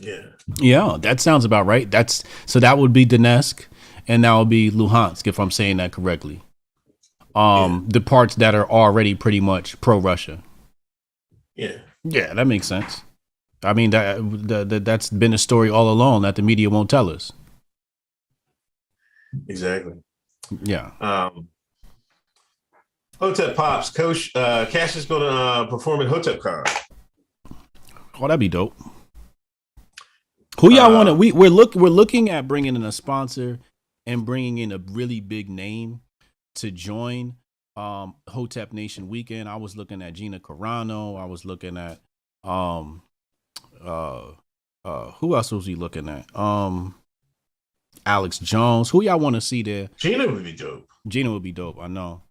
Yeah. Yeah, that sounds about right. So that would be Donetsk, and that would be Luhansk, if I'm saying that correctly. The parts that are already pretty much pro-Russia. Yeah, that makes sense. I mean, that's been a story all along that the media won't tell us. Exactly. Yeah. Hotep Pops, Coach Cash is going to perform at Hotep Con. Oh, that'd be dope. Who y'all want to? We're looking at bringing in a sponsor and bringing in a really big name to join Hotep Nation Weekend. I was looking at Gina Carano. I was looking at who else was he looking at? Alex Jones. Who y'all want to see there? Gina would be dope. Gina would be dope. I know.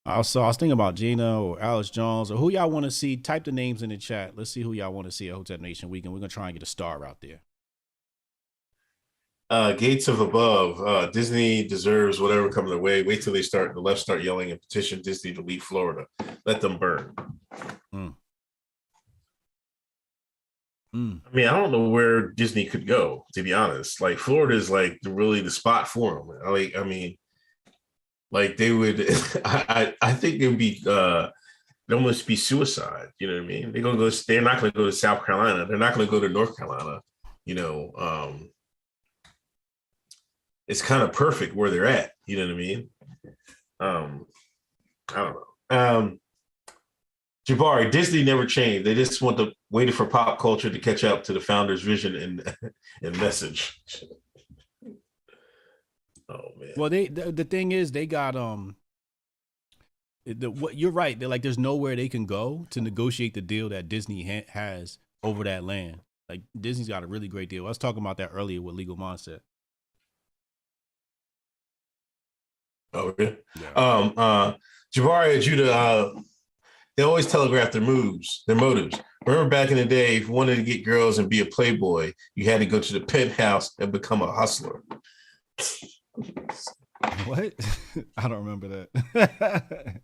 I was thinking about Gina or Alex Jones or who y'all want to see. Type the names in the chat. Let's see who y'all want to see at Hotep Nation Weekend. We're gonna try and get a star out there. Gates of Above. Disney deserves whatever comes their way. Wait till the left start yelling and petition Disney to leave Florida. Let them burn. I mean, I don't know where Disney could go, to be honest. Like, Florida is like really the spot for them. I mean, like they would. I think it would be. It almost be suicide. You know what I mean? They're gonna go. They're not gonna go to South Carolina. They're not gonna go to North Carolina. You know. It's kind of perfect where they're at. You know what I mean? I don't know. Jabari, Disney never changed. They just waited for pop culture to catch up to the founder's vision and message. Oh man. Well, the thing is, they got you're right. They're like, there's nowhere they can go to negotiate the deal that Disney has over that land. Like, Disney's got a really great deal. I was talking about that earlier with Legal Mindset. Oh, really? Yeah. Jabari and Judah, they always telegraph their motives. Remember back in the day, if you wanted to get girls and be a playboy, you had to go to the penthouse and become a hustler. What? I don't remember that.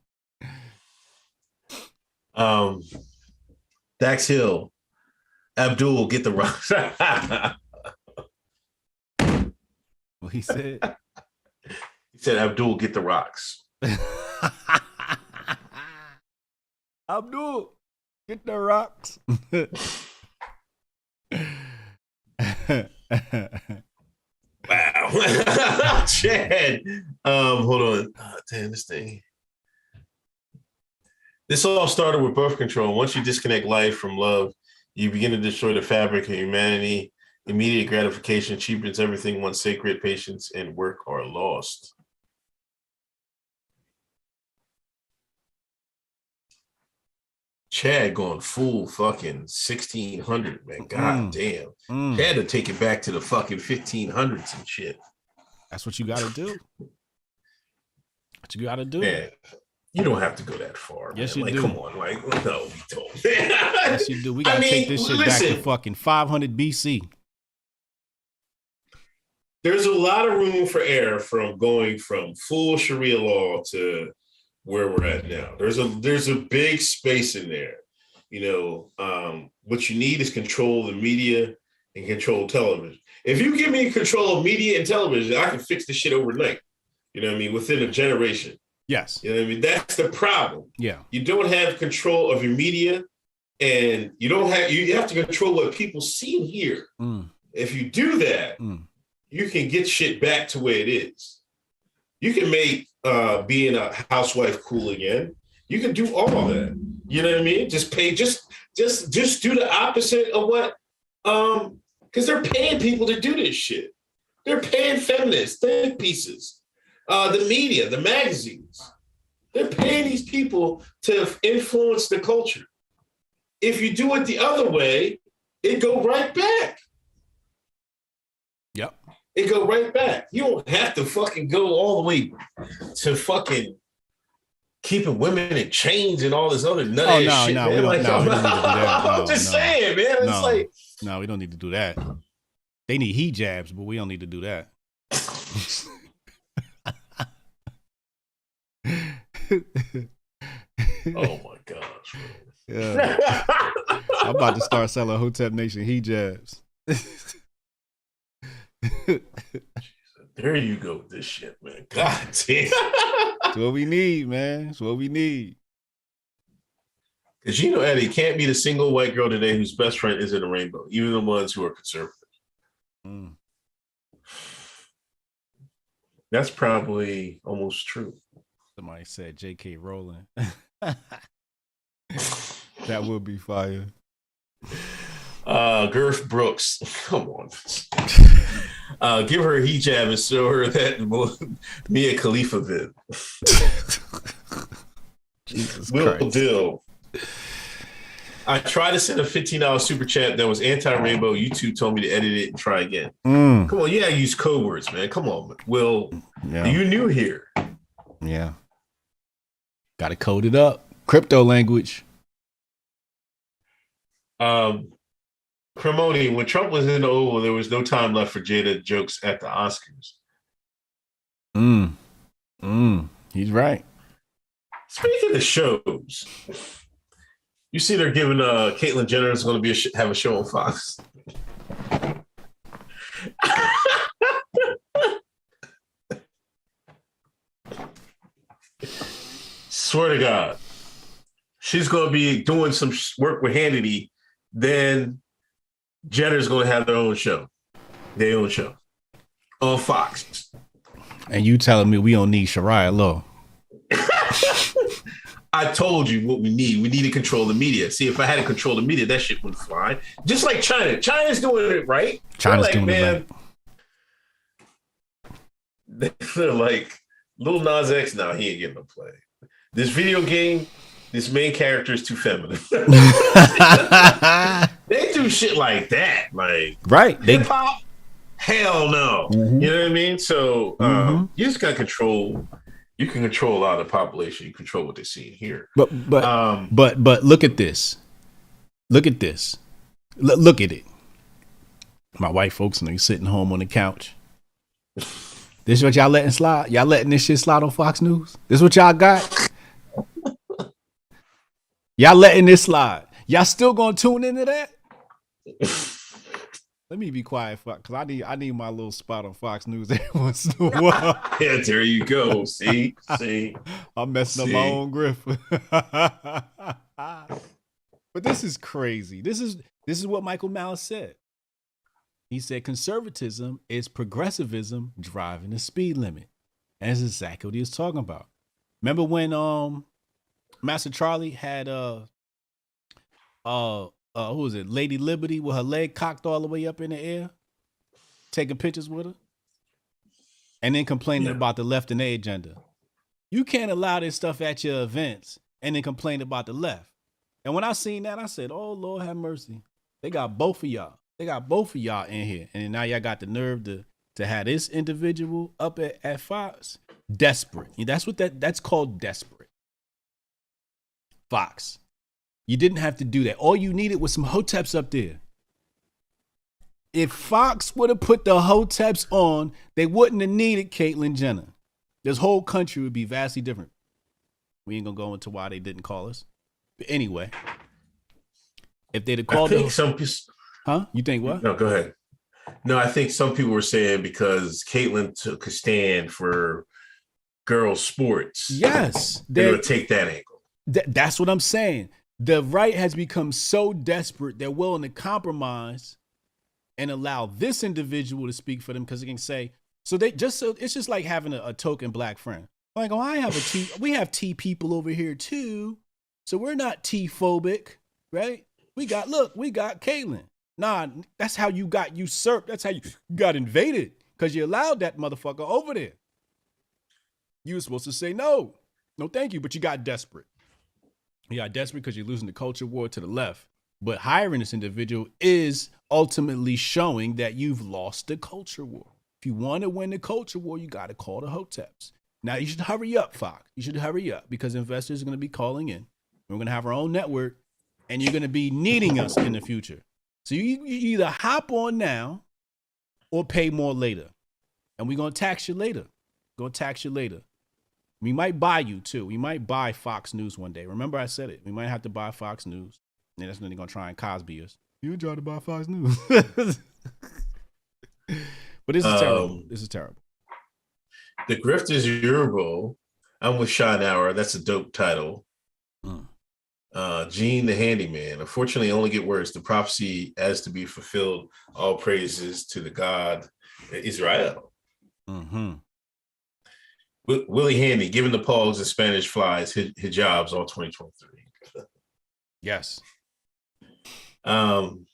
Dax Hill, Abdul, get the rocks. What he said? He said, Abdul, get the rocks. Abdul, get the rocks. Wow. Chad. Hold on. Oh, damn, this thing. This all started with birth control. Once you disconnect life from love, you begin to destroy the fabric of humanity. Immediate gratification cheapens everything once sacred patience and work are lost. Chad going full fucking 1600, man. God damn. Chad to take it back to the fucking 1500s and shit. That's what you got to do. What you got to do. Man, you don't have to go that far. Yes, man. you Like, do. come on. Like, no, we don't. Yes, you do. We got to take this shit back to fucking 500 BC. There's a lot of room for error from going from full Sharia law to where we're at now. There's a big space in there. You know, what you need is control of the media and control television. If you give me control of media and television, I can fix the shit overnight. You know what I mean? Within a generation. Yes. You know what I mean? That's the problem. Yeah. You don't have control of your media, and you have to control what people see and hear. If you do that, you can get shit back to where it is. You can make being a housewife cool again. You can do all of that. You know what I mean? Just do the opposite of what, because they're paying people to do this shit. They're paying feminists, think pieces, the media, the magazines. They're paying these people to influence the culture. If you do it the other way, it go right back. Yep. It go right back. You don't have to fucking go all the way to fucking keeping women in chains and all this other nutty shit. No, we don't need to do that. I'm just saying, man. It's like, no, we don't need to do that. They need hijabs, but we don't need to do that. Oh my gosh, man. Yeah. I'm about to start selling Hotep Nation hijabs. There you go with this shit, man. God damn. That's what we need, man. That's what we need. Because Eddie can't be the single white girl today whose best friend is in a rainbow, even the ones who are conservative. Mm. That's probably almost true. Somebody said J.K. Rowling. That would be fire. Girth Brooks, come on. Give her a hijab and show her that Mia Khalifa vid. Jesus Will Christ. Dill. I tried to send a $15 super chat that was anti-rainbow. YouTube told me to edit it and try again. Come on, you gotta use code words, man. Come on, Will. Yeah. You new here. Yeah. Gotta code it up. Crypto language. Cremoni, when Trump was in the Oval, there was no time left for Jada jokes at the Oscars. He's right. Speaking of shows, you see they're giving Caitlyn Jenner is going to have a show on Fox. Swear to God, she's going to be doing some work with Hannity. Then Jenner's going to have their own show on Fox. And you telling me we don't need Sharia law? I told you what we need. We need to control the media. See, if I had to control the media, that shit wouldn't fly. Just like China. China's doing it right. China's doing it right. They're like, Lil Nas X, now he ain't getting no play. This video game, this main character is too feminine. They do shit like that. Like, right. Hip hop? Hell no. Mm-hmm. You know what I mean? So you just got to control. You can control a lot of the population. You control what they see and hear. But look at this. Look at this. Look at it. My white folks and they sitting home on the couch. This is what y'all letting slide? Y'all letting this shit slide on Fox News? This is what y'all got? Y'all letting this slide? Y'all still gonna tune into that? Let me be quiet, because I need my little spot on Fox News every once in a while. Yeah, there you go. See, I'm messing up my own grip. But this is crazy. This is what Michael Malice said. He said conservatism is progressivism driving the speed limit, and that's exactly what he was talking about. Remember when Master Charlie had who was it? Lady Liberty with her leg cocked all the way up in the air, taking pictures with her, and then complaining about the left and their agenda. You can't allow this stuff at your events and then complain about the left. And when I seen that, I said, "Oh Lord, have mercy! They got both of y'all. They got both of y'all in here, and now y'all got the nerve to have this individual up at Fox. Desperate. That's what that's called. Desperate. Fox." You didn't have to do that. All you needed was some Hoteps up there. If Fox would have put the Hoteps on, they wouldn't have needed Caitlyn Jenner. This whole country would be vastly different. We ain't gonna go into why they didn't call us. But anyway, if they'd have called huh? You think what? No, go ahead. No, I think some people were saying because Caitlyn took a stand for girls' sports. Yes. They would take that angle. That's what I'm saying. The right has become so desperate they're willing to compromise and allow this individual to speak for them because they can say, so it's just like having a token black friend. Like, oh, we have T people over here too. So we're not T-phobic, right? We got Caitlyn. Nah, that's how you got usurped. That's how you got invaded because you allowed that motherfucker over there. You were supposed to say no, thank you, but you got desperate. You got desperate because you're losing the culture war to the left. But hiring this individual is ultimately showing that you've lost the culture war. If you want to win the culture war, you got to call the Hoteps. Now, you should hurry up, Fox. You should hurry up because investors are going to be calling in. We're going to have our own network, and you're going to be needing us in the future. So you either hop on now or pay more later. And we're going to tax you later. We might buy you, too. We might buy Fox News one day. Remember I said it. We might have to buy Fox News. And that's when they're going to try and Cosby us. You try to buy Fox News. But this is terrible. This is terrible. The Grift is Eurable. I'm with Sean Hour. That's a dope title. Gene the Handyman. Unfortunately, I only get words. The prophecy as to be fulfilled. All praises to the God Israel. Mm-hmm. Willie Handy, giving the Pogs and Spanish flies, hijabs all 2023. Yes. Hijabs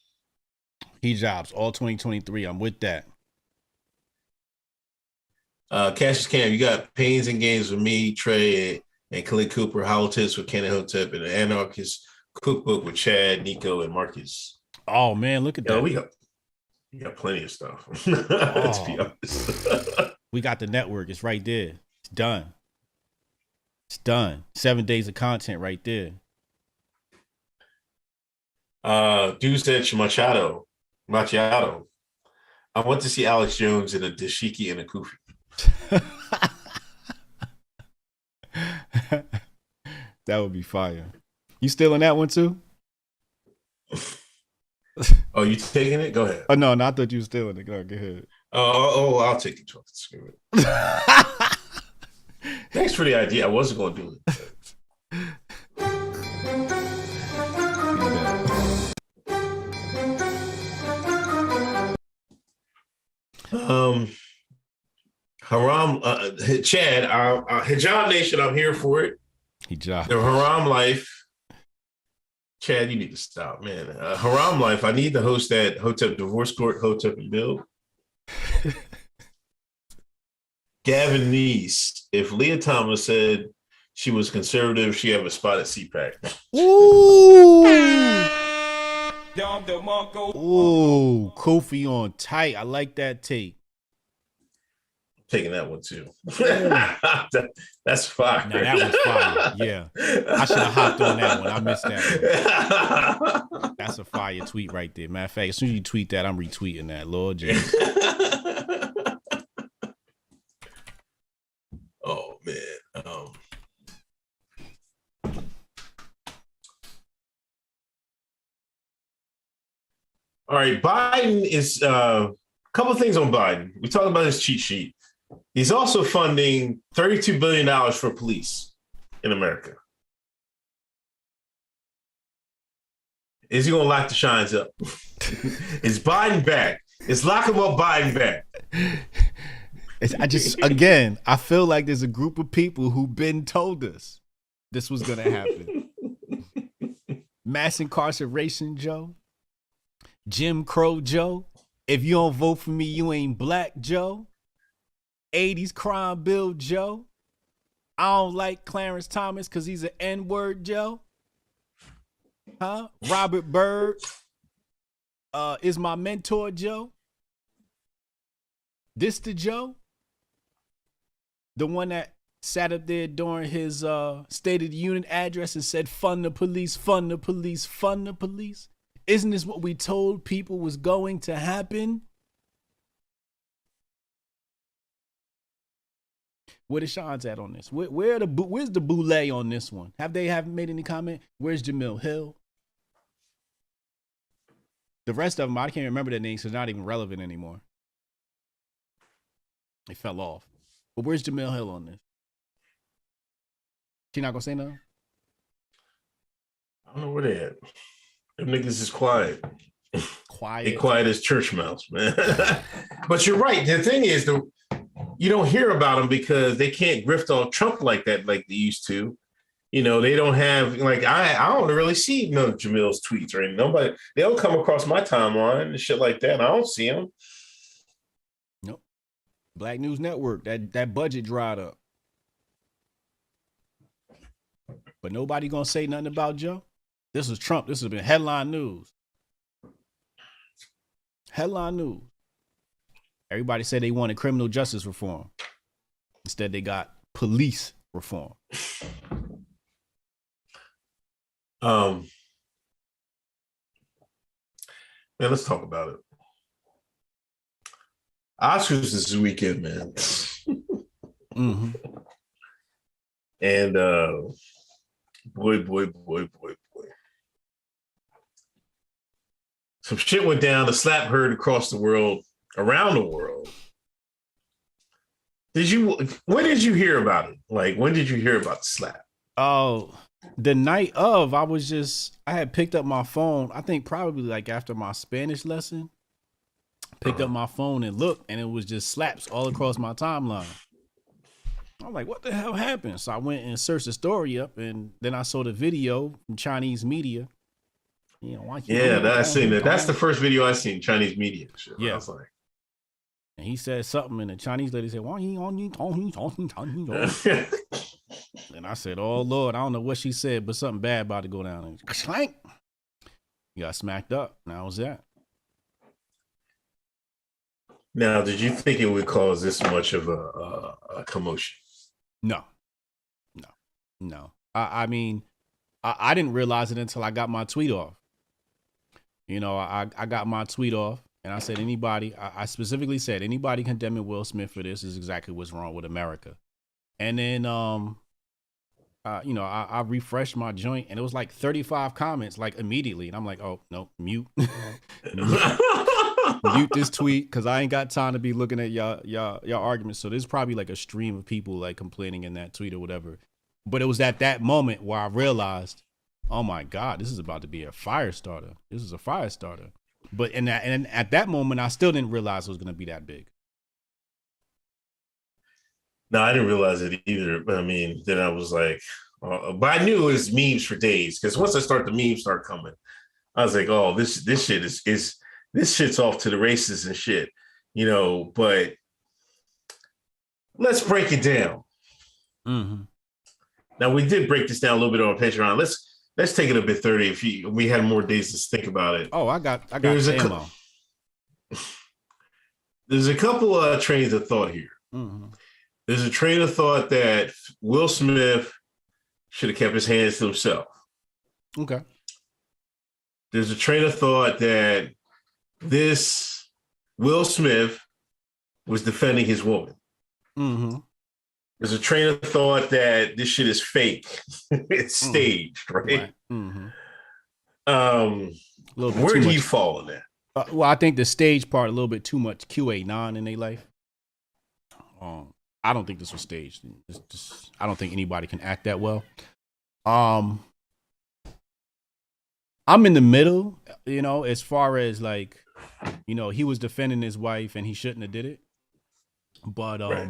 all 2023. I'm with that. Cassius Cam, you got Pains and Games with me, Trey, and Khalid Cooper, Hoteps with Ken and Hotep, and the Anarchist Cookbook with Chad, Nico, and Marcus. Oh man, look at that. We got plenty of stuff. Let's be honest. We got the network. It's right there. It's done. 7 days of content right there. Dude said Machado. I want to see Alex Jones in a dashiki and a kufi. That would be fire. You still in that one too? Oh, you taking it? Go ahead. Oh no, I thought you were still in it. Go ahead. Oh, I'll take it. Screw it. Thanks for the idea. I wasn't going to do it. Haram, Chad, our Hijab Nation, I'm here for it. Hijab. The Haram Life. Chad, you need to stop, man. Haram Life, I need to host that Hotep Divorce Court, Hotep and Bill. Gavin Newsom, if Leah Thomas said she was conservative, she have a spot at CPAC. Ooh. Ooh, Kofi on tight. I like that take. Taking that one too. That's fire. No, that was fire. Yeah. I should have hopped on that one. I missed that one. That's a fire tweet right there. Matter of fact, as soon as you tweet that, I'm retweeting that. Lord Jesus. Oh man. All right, Biden is a couple of things on Biden. We talked about his cheat sheet. He's also funding $32 billion for police in America. Is he going to lock the shines up? Is Biden back? Is lock him up Biden back? I feel like there's a group of people who've been told us this was going to happen. Mass incarceration, Joe. Jim Crow, Joe. If you don't vote for me, you ain't black, Joe. 80s crime bill, Joe. I don't like Clarence Thomas because he's an N-word, Joe. Huh? Robert Byrd is my mentor, Joe. This the Joe? The one that sat up there during his State of the Union address and said, fund the police, fund the police, fund the police. Isn't this what we told people was going to happen? Where the Sean's at on this? Where's the Boulay on this one? Haven't made any comment? Where's Jamil Hill? The rest of them, I can't remember their names, so it's not even relevant anymore. They fell off. But where's Jamil Hill on this? She not gonna say nothing? I don't know where they at. Them niggas is quiet. quiet. They quiet as church mouse, man. But you're right. The thing is, you don't hear about them because they can't grift on Trump like that, like they used to. You know, they don't have like I don't really see none of Jamil's tweets or anything. Nobody, they don't come across my timeline and shit like that. I don't see them. Nope. Black News Network, that budget dried up. But nobody gonna say nothing about Joe. This is Trump. This has been headline news. Headline news. Everybody said they wanted criminal justice reform. Instead, they got police reform. Man, let's talk about it. Oscars this weekend, man. Mm-hmm. And boy. Some shit went down. The slap heard across the world, around the world. When did you hear about it? Like, when did you hear about the slap? Oh, the night of, I had picked up my phone, I think probably like after my Spanish lesson, picked up my phone and looked, and it was just slaps all across my timeline. I'm like, what the hell happened? So I went and searched the story up, and then I saw the video from Chinese media. You know, I seen that. That's the first video I seen, Chinese media. Shit. Yeah. I was like, and he said something, and the Chinese lady said, "Why you on you?" And I said, "Oh Lord, I don't know what she said, but something bad about to go down." And clank, you got smacked up. Now was that? Now, did you think it would cause this much of a commotion? No. I mean, I didn't realize it until I got my tweet off. You know, I got my tweet off, and I said, I specifically said, anybody condemning Will Smith for this is exactly what's wrong with America. And then, I refreshed my joint, and it was like 35 comments, like immediately. And I'm like, oh, no, mute. Mute this tweet, because I ain't got time to be looking at y'all arguments. So there's probably like a stream of people like complaining in that tweet or whatever. But it was at that moment where I realized, oh my God, this is about to be a fire starter. This is a fire starter. But and at that moment, I still didn't realize it was going to be that big. No, I didn't realize it either. But I mean, then I was like, but I knew it was memes for days, because once the memes start coming, I was like, oh, this shit is this shit's off to the races and shit, you know. But let's break it down. Mm-hmm. Now, we did break this down a little bit on Patreon. Let's take it a bit 30 if we had more days to think about it. Oh, I got There's ammo. There's a couple of trains of thought here. Mm-hmm. There's a train of thought that Will Smith should have kept his hands to himself. Okay. There's a train of thought that this Will Smith was defending his woman. Mm-hmm. There's a train of thought that this shit is fake. It's staged, right? Mm-hmm. Where do you fall in that? Well, I think the stage part a little bit too much QA9 in their life. I don't think this was staged. I don't think anybody can act that well. I'm in the middle, you know, as far as like, you know, he was defending his wife and he shouldn't have did it. But right.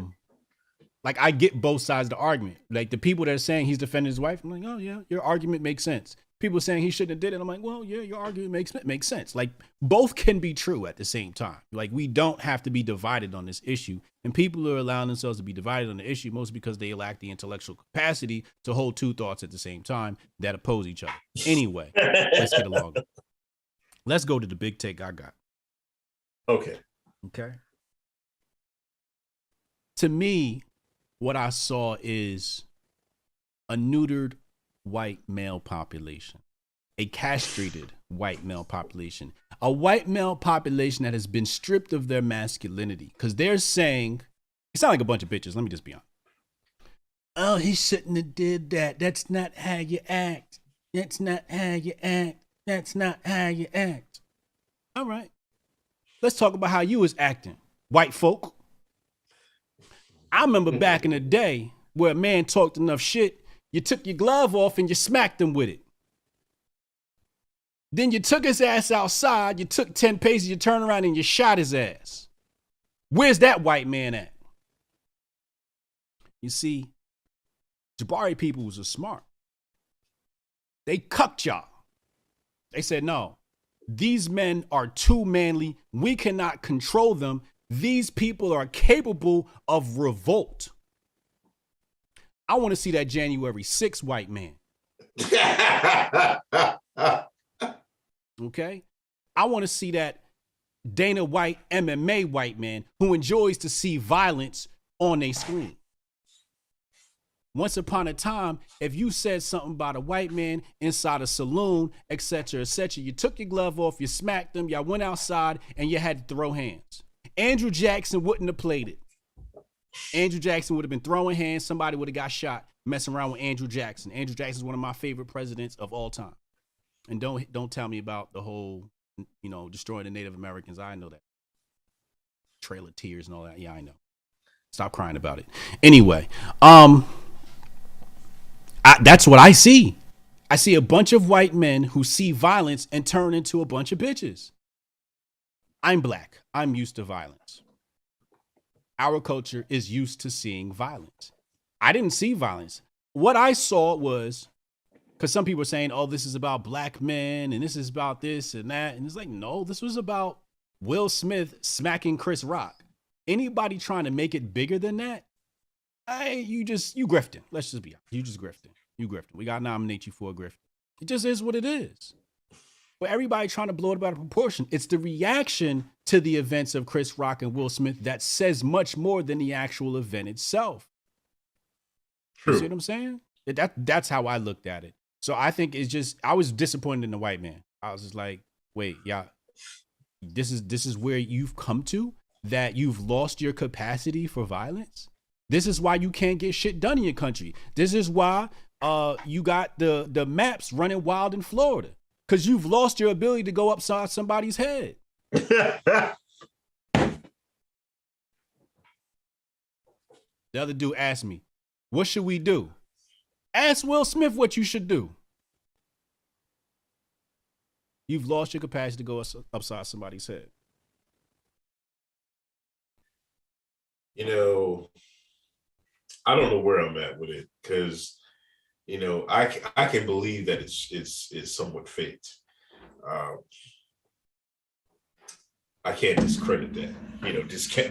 Like, I get both sides of the argument. Like, the people that are saying he's defending his wife, I'm like, oh yeah, your argument makes sense. People saying he shouldn't have did it, I'm like, well, yeah, your argument makes sense. Like, both can be true at the same time. Like, we don't have to be divided on this issue. And people are allowing themselves to be divided on the issue mostly because they lack the intellectual capacity to hold two thoughts at the same time that oppose each other. Anyway, let's get along. Let's go to the big take I got. Okay. To me, what I saw is a neutered white male population, a castrated white male population, a white male population that has been stripped of their masculinity, because they're saying, it sounds like a bunch of bitches. Let me just be honest. Oh, he shouldn't have did that. That's not how you act. That's not how you act. That's not how you act. All right. Let's talk about how you was acting, white folk. I remember back in the day where a man talked enough shit, you took your glove off and you smacked him with it. Then you took his ass outside. You took 10 paces. You turned around and you shot his ass. Where's that white man at? You see, Jabari peoples are smart. They cucked y'all. They said, no, these men are too manly. We cannot control them. These people are capable of revolt. I want to see that January 6th white man. Okay? I want to see that Dana White MMA white man who enjoys to see violence on a screen. Once upon a time, if you said something about a white man inside a saloon, etc., you took your glove off, you smacked them, y'all went outside, and you had to throw hands. Andrew Jackson wouldn't have played it. Andrew Jackson would have been throwing hands. Somebody would have got shot messing around with Andrew Jackson. Andrew Jackson is one of my favorite presidents of all time. And don't tell me about the whole, destroying the Native Americans. I know that. Trail of Tears and all that. Yeah, I know. Stop crying about it. Anyway, that's what I see. I see a bunch of white men who see violence and turn into a bunch of bitches. I'm black. I'm used to violence. Our culture is used to seeing violence. I didn't see violence. What I saw was, because some people are saying, oh, this is about black men and this is about this and that. And it's like, no, this was about Will Smith smacking Chris Rock. Anybody trying to make it bigger than that, you grifting. Let's just be honest. You just grifting. You grifting. We got to nominate you for a grift. It just is what it is. But everybody trying to blow it out of proportion. It's the reaction to the events of Chris Rock and Will Smith that says much more than the actual event itself. True. You see what I'm saying? That's how I looked at it. So I think I was disappointed in the white man. I was just like, wait, y'all, this is where you've come to, that you've lost your capacity for violence. This is why you can't get shit done in your country. This is why you got the maps running wild in Florida. Because you've lost your ability to go upside somebody's head. The other dude asked me, what should we do? Ask Will Smith what you should do. You've lost your capacity to go upside somebody's head. I don't know where I'm at with it, because I can believe that it's somewhat faked. I can't discredit that,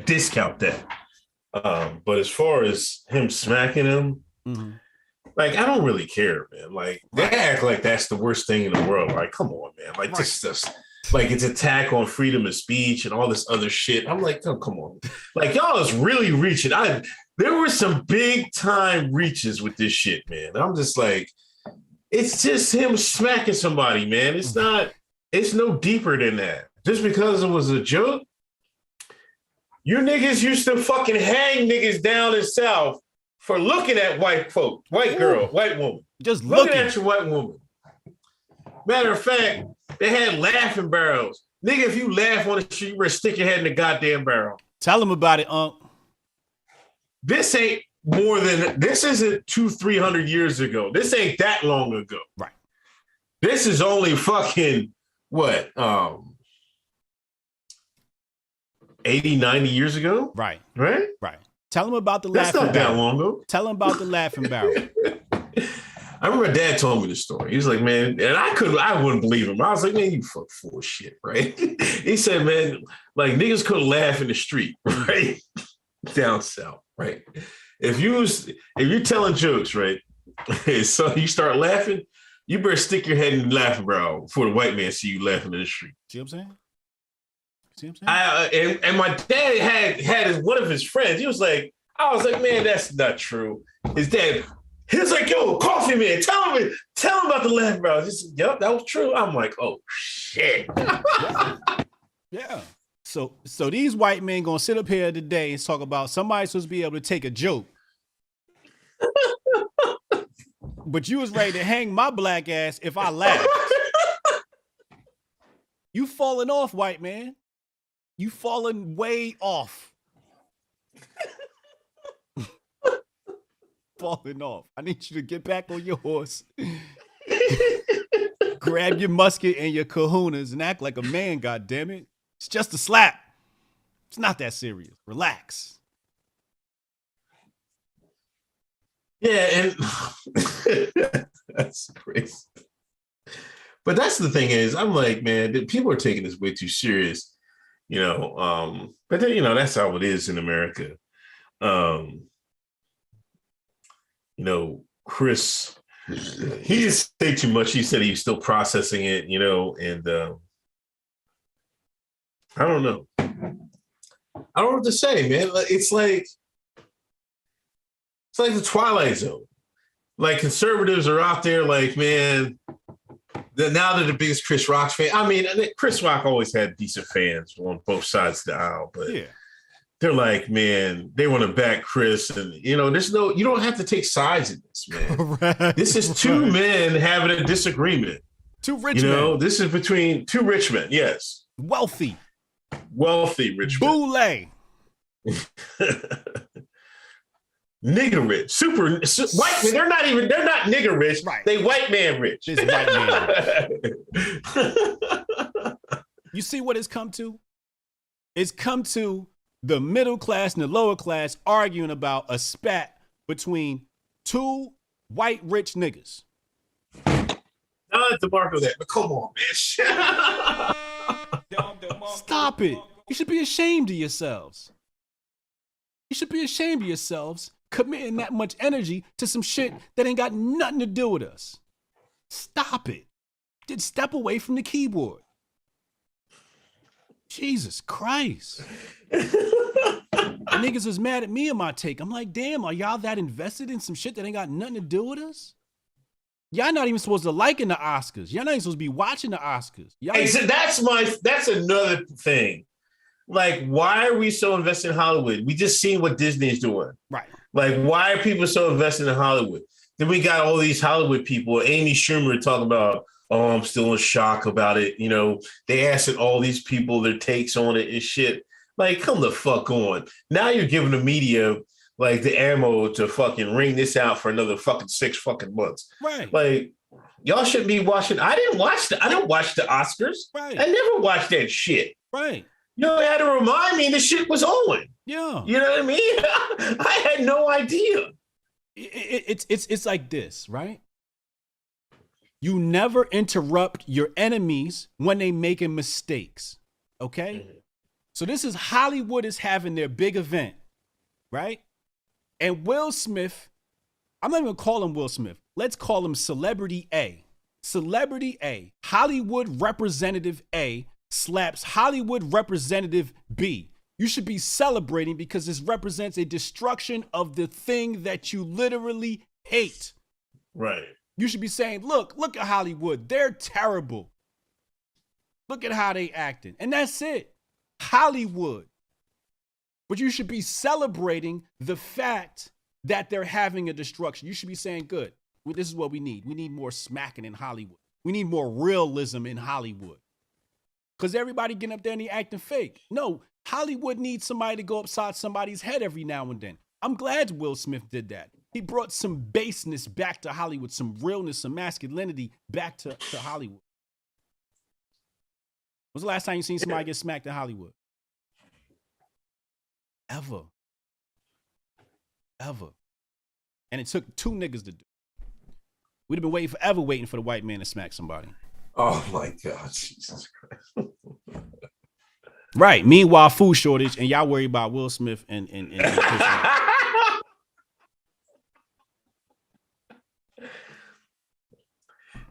discount that. But as far as him smacking him, like, I don't really care, man. Like, they act like that's the worst thing in the world. Like, come on, man. Like, this like, it's attack on freedom of speech and all this other shit. I'm like, oh, come on. Like, y'all is really reaching. There were some big time reaches with this shit, man. I'm just like, it's just him smacking somebody, man. It's no deeper than that. Just because it was a joke, you niggas used to fucking hang niggas down in South for looking at white folk, white girl, white woman. Just looking at your white woman. Matter of fact, they had laughing barrels. Nigga, if you laugh on the street, you better stick your head in the goddamn barrel. Tell them about it, Unc. This ain't this isn't 200-300 years ago. This ain't that long ago. Right. This is only fucking, what, 80, 90 years ago? Right. Right? Right. Tell them about the That's laughing not barrel. that long ago. Tell them about the laughing barrel. I remember Dad told me the story. He was like, man, and I wouldn't believe him. I was like, man, you fuck full of shit, right? He said, man, like, niggas couldn't laugh in the street, right? Down south, right? If you're telling jokes, right? So you start laughing, you better stick your head in the laughing barrel before the white man see you laughing in the street. See what I'm saying? And my dad had one of his friends. He was like, I was like, man, that's not true. His dad, he was like, yo, coffee man, tell him about the laughing barrel. Yep, that was true. I'm like, oh shit. Yeah. So these white men gonna sit up here today and talk about somebody's supposed to be able to take a joke. But you was ready to hang my black ass if I laughed. You falling off, white man. You falling way off. Falling off. I need you to get back on your horse. Grab your musket and your kahunas and act like a man, goddammit. It's just a slap. It's not that serious. Relax. Yeah, and that's crazy. But that's the thing is, I'm like, man, people are taking this way too serious, you know. But then, you know, that's how it is in America. You know, Chris, he didn't say too much. He said he was still processing it, you know, and I don't know. I don't know what to say, man. It's like the Twilight Zone. Like, conservatives are out there like, man, now they're the biggest Chris Rock fan. I mean, Chris Rock always had decent fans on both sides of the aisle, but yeah, they're like, man, they want to back Chris. And, you know, you don't have to take sides in this, man. Right, this is two men having a disagreement. Two rich men. You know, this is between two rich men, yes. Wealthy rich men. Boule. Nigger rich, super white men. They're not nigger rich. Right. They white man rich. This white man rich. You see what it's come to? It's come to the middle class and the lower class arguing about a spat between two white rich niggas. Not at the mark of that, but come on, man. Stop it. You should be ashamed of yourselves. You should be ashamed of yourselves committing that much energy to some shit that ain't got nothing to do with us. Stop it. Just step away from the keyboard. Jesus Christ. Niggas was mad at me in my take. I'm like, damn, are y'all that invested in some shit that ain't got nothing to do with us? Y'all not even supposed to liking the Oscars. Y'all not even supposed to be watching the Oscars. Hey, so that's another thing. Like, why are we so invested in Hollywood? We just seen what Disney is doing. Right. Like, why are people so invested in Hollywood? Then we got all these Hollywood people. Amy Schumer talking about, oh, I'm still in shock about it. You know, they asked all these people their takes on it and shit. Like, come the fuck on. Now you're giving the media, like, the ammo to fucking ring this out for another fucking 6 fucking months. Right. Like, y'all shouldn't be watching. I don't watch the Oscars. Right. I never watched that shit. Right. You know, they had to remind me the shit was on. Yeah. You know what I mean? I had no idea. It's like this, right? You never interrupt your enemies when they making mistakes, okay? Mm-hmm. So this is Hollywood is having their big event, right? And Will Smith, I'm not even gonna call him Will Smith. Let's call him Celebrity A. Celebrity A, Hollywood Representative A, slaps Hollywood Representative B. You should be celebrating because this represents a destruction of the thing that you literally hate. Right. You should be saying, look at Hollywood. They're terrible. Look at how they acting. And that's it. Hollywood. But you should be celebrating the fact that they're having a destruction. You should be saying, good. This is what we need. We need more smacking in Hollywood. We need more realism in Hollywood. Because everybody getting up there and they acting fake. No, Hollywood needs somebody to go upside somebody's head every now and then. I'm glad Will Smith did that. He brought some baseness back to Hollywood, some realness, some masculinity back to Hollywood. When's the last time you seen somebody get smacked in Hollywood? Ever. And it took 2 niggas to do it. We'd have been waiting for the white man to smack somebody. Oh my God, Jesus Christ. Right. Meanwhile, food shortage, and y'all worry about Will Smith and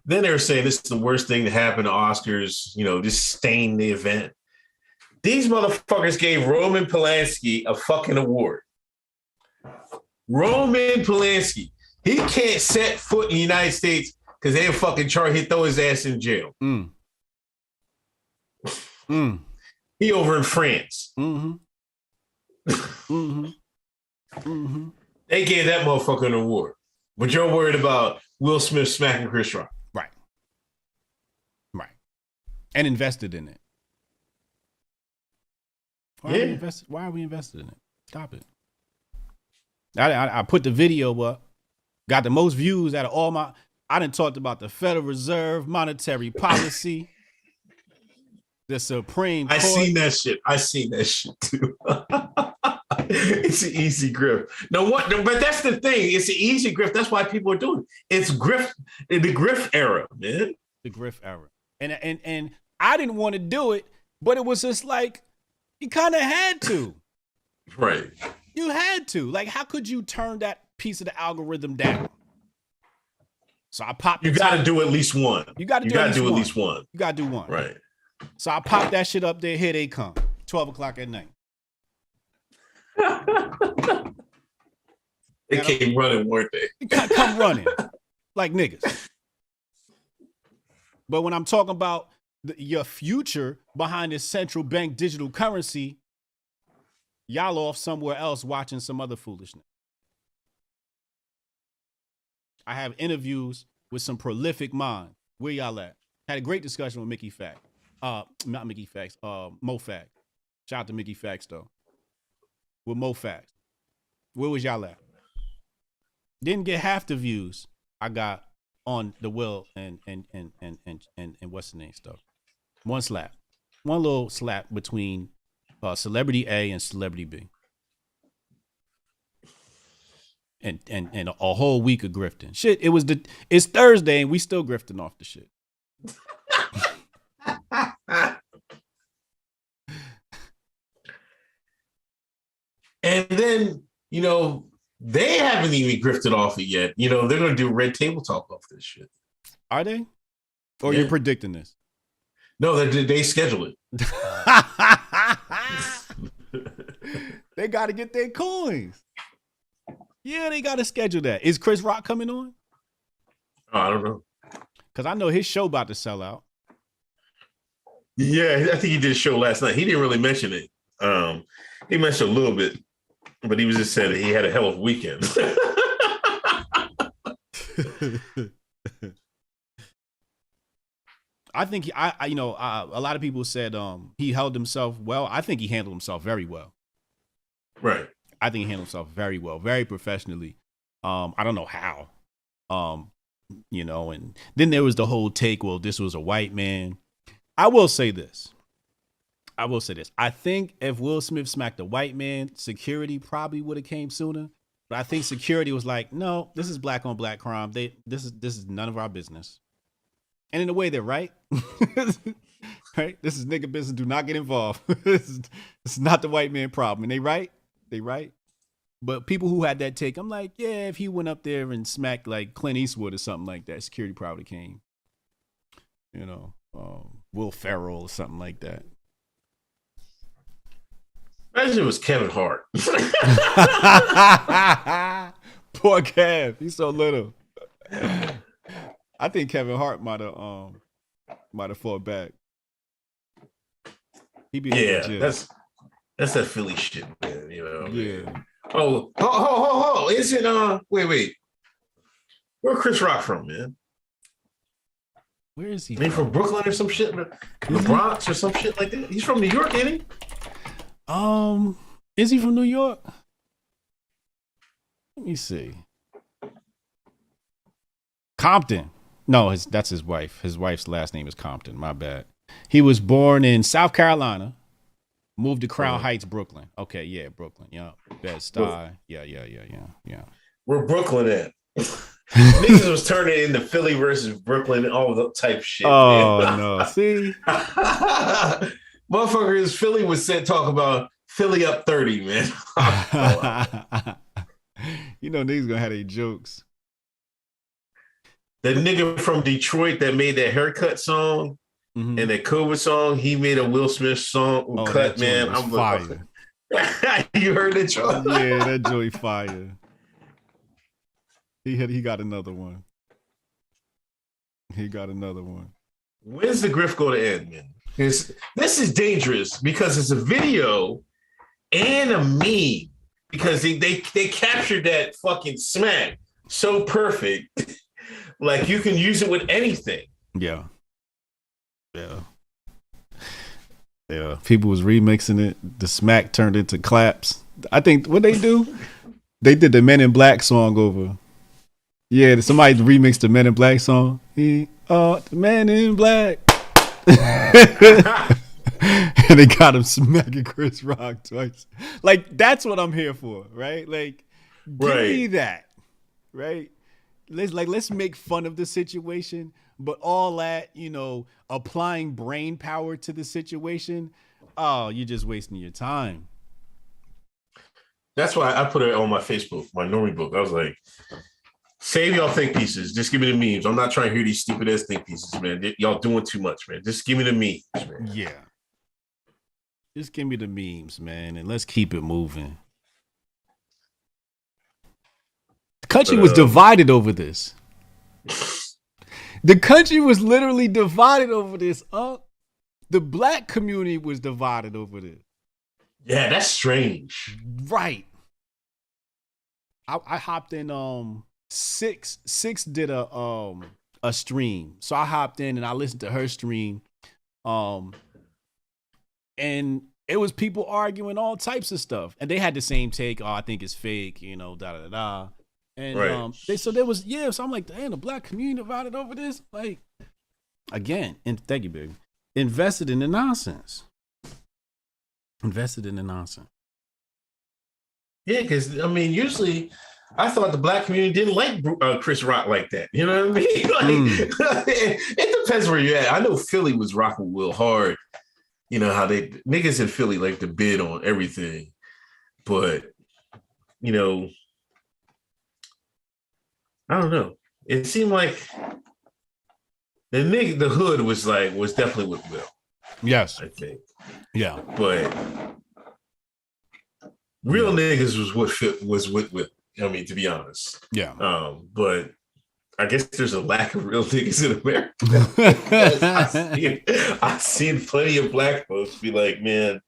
Then they were saying this is the worst thing to happen to Oscars, you know, just stain the event. These motherfuckers gave Roman Polanski a fucking award. Roman Polanski. He can't set foot in the United States because they fucking charge he'd throw his ass in jail. He over in France. They gave that motherfucker an award. But you're worried about Will Smith smacking Chris Rock. Right. And invested in it. Why are we invested in it? Stop it. I put the video up. Got the most views out of all my. I done talked about the Federal Reserve, monetary policy, the Supreme Court. I seen that shit too. It's an easy grift. No, but that's the thing. It's an easy grift. That's why people are doing it. It's grift in the grift era, man. The grift era. And I didn't want to do it, but it was just like you kind of had to. Right. You had to. Like, how could you turn that piece of the algorithm down? So I popped. You got to do at least one. You got to do at least one. You got to do one. Right. So I popped that shit up there. Here they come. 12 o'clock at night. They came running, weren't they? They come running like niggas. But when I'm talking about your future behind this central bank digital currency, y'all off somewhere else watching some other foolishness. I have interviews with some prolific minds. Where y'all at? Had a great discussion with Mickey Fact. Not Mickey Facts, Mo Fact. Shout out to Mickey Facts though. With Mo Facts. Where was y'all at? Didn't get half the views I got on the Will and what's the name stuff. One little slap between Celebrity A and Celebrity B. And a whole week of grifting. Shit, it's Thursday and we still grifting off the shit. And then, they haven't even grifted off it yet. They're going to do Red Table Talk off this shit. Are they? Or you're predicting this? No, they schedule it. They got to get their coins. Yeah, they got to schedule that. Is Chris Rock coming on? Oh, I don't know. Because I know his show about to sell out. Yeah, I think he did a show last night. He didn't really mention it. He mentioned a little bit, but he was just saying that he had a hell of a weekend. I think a lot of people said he held himself well. I think he handled himself very well. Right. I think he handled himself very well, very professionally. I don't know how. And then there was the whole take, well, this was a white man. I will say this. I think if Will Smith smacked a white man, security probably would have came sooner. But I think security was like, no, this is black on black crime. This is none of our business. And in a way, they're right. Right? This is nigga business. Do not get involved. This is not the white man problem. And they right. But people who had that take, I'm like, yeah, if he went up there and smacked like Clint Eastwood or something like that, security probably came. Will Ferrell or something like that. Imagine it was Kevin Hart. Poor Kev, he's so little. I think Kevin Hart might have fought back. That's that Philly shit, man. Yeah. Oh, is it? Wait. Where Chris Rock from, man? Where is he? He from Brooklyn or some shit? The Bronx or some shit like that? He's from New York, ain't he? Is he from New York? Let me see. Compton. No, that's his wife. His wife's last name is Compton. My bad. He was born in South Carolina. Moved to Crown Heights, Brooklyn. Okay, yeah, Brooklyn. Yeah, Bed-Stuy. Yeah. Where Brooklyn at? Niggas was turning into Philly versus Brooklyn and all the type shit. Oh, man. No. See? Motherfuckers, Philly was talk about Philly up 30, man. Niggas gonna have their jokes. The nigga from Detroit that made that haircut song and that COVID song, he made a Will Smith song cut, man. I'm fire. You heard that joint? Yeah, that joint fire. He got another one. When's the grift going to end, man? This is dangerous because it's a video and a meme because they captured that fucking smack so perfect. Like you can use it with anything. Yeah. People was remixing it. The smack turned into claps. I think what they do, they did the Men in Black song over. Yeah, somebody remixed the Men in Black song. He the Man in Black. And they got him smacking Chris Rock twice. Like, that's what I'm here for, right? Like, give me that, right? Let's make fun of the situation, but all that, applying brain power to the situation, oh, you're just wasting your time. That's why I put it on my Facebook, my normie book. I was like, save y'all think pieces. Just give me the memes. I'm not trying to hear these stupid ass think pieces, man. Y'all doing too much, man. Just give me the memes, man. Yeah. Just give me the memes, man, and let's keep it moving. The country was divided over this. The country was literally divided over this. The black community was divided over this. Yeah, that's strange. Right. I hopped in. Six did a stream, so I hopped in and I listened to her stream. And it was people arguing all types of stuff, and they had the same take. Oh, I think it's fake, da da da. And so I'm like, damn, the black community divided over this. Like, again, and thank you, baby. Invested in the nonsense. Yeah, because usually I thought the black community didn't like Chris Rock like that. You know what I mean? Like, it depends where you're at. I know Philly was rocking Will hard. You know how they niggas in Philly like to bid on everything, but I don't know. It seemed like the hood was definitely with Will. Yes, I think. Yeah, but real niggas was with Will. I mean, to be honest. Yeah. But I guess there's a lack of real niggas in America. I've seen plenty of black folks be like, man,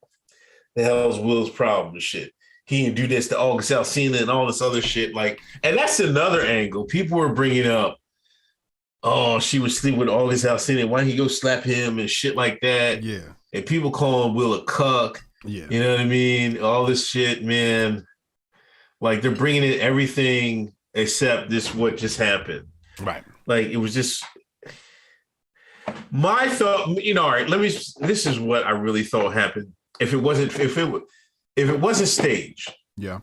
the hell's Will's problem and shit. He didn't do this to August Alsina and all this other shit. Like, and that's another angle. People were bringing up, oh, she was sleeping with August Alsina. Why didn't he go slap him and shit like that? Yeah. And people calling Will a cuck. Yeah. You know what I mean? All this shit, man. Like, they're bringing in everything except what just happened. Right. Like, it was just my thought, all right, this is what I really thought happened. If it wasn't staged. Yeah.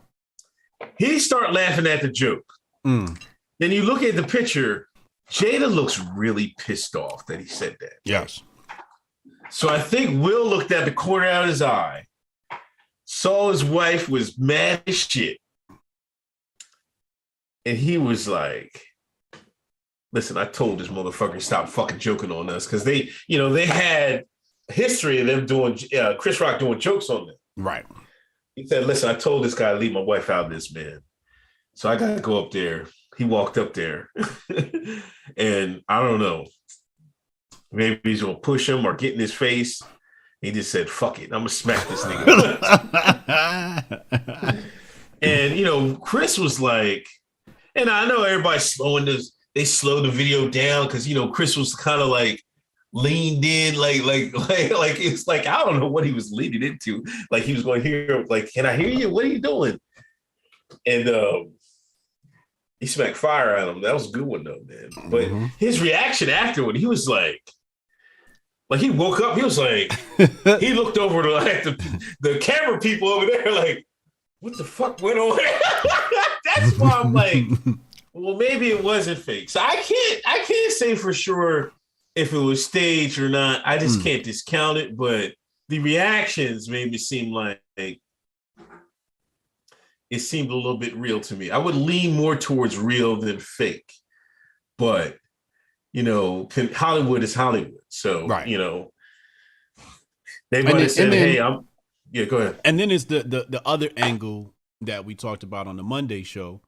He start laughing at the joke. Then you look at the picture, Jada looks really pissed off that he said that. Yes. So I think Will looked at the corner out of his eye, saw his wife was mad as shit. And he was like, listen, I told this motherfucker to stop fucking joking on us, because they had history of them doing Chris Rock doing jokes on them. Right. He said, listen, I told this guy to leave my wife out of this, man. So I got to go up there. He walked up there. And I don't know. Maybe he's going to push him or get in his face. He just said, fuck it. I'm going to smack this nigga. And, Chris was like, and I know everybody's they slowed the video down because, Chris was kind of like leaned in, like it's like, I don't know what he was leaning into. Like, he was going to hear, like, can I hear you? What are you doing? And he smacked fire at him. That was a good one, though, man. But his reaction afterward, he was like he woke up. He was like, he looked over to the camera people over there, like, what the fuck went on? That's why I'm like, well, maybe it wasn't fake. So I can't say for sure if it was staged or not. I just can't discount it. But the reactions made me seem like it seemed a little bit real to me. I would lean more towards real than fake. But, Hollywood is Hollywood. So, right. They might have said, hey, yeah, go ahead. And then it's the other angle that we talked about on the Monday show,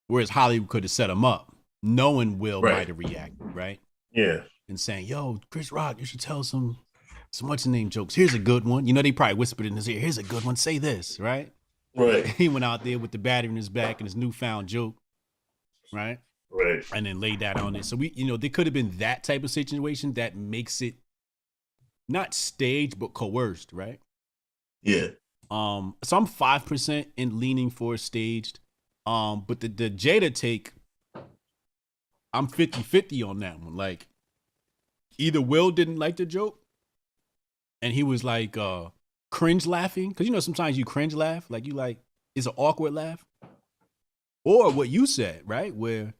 whereas Hollywood could have set him up, knowing Will might have reacted, right? Yeah. And saying, yo, Chris Rock, you should tell some what's the name jokes. Here's a good one. They probably whispered in his ear, here's a good one. Say this, right? Right. He went out there with the battery in his back and his newfound joke, right? Right. And then laid that on it. So there could have been that type of situation that makes it not staged, but coerced, right? Yeah. So I'm 5% in leaning for staged. But the Jada take, I'm 50-50 on that one. Like, either Will didn't like the joke, and he was like cringe laughing, because sometimes you cringe laugh, like you like it's an awkward laugh, or what you said, right? Where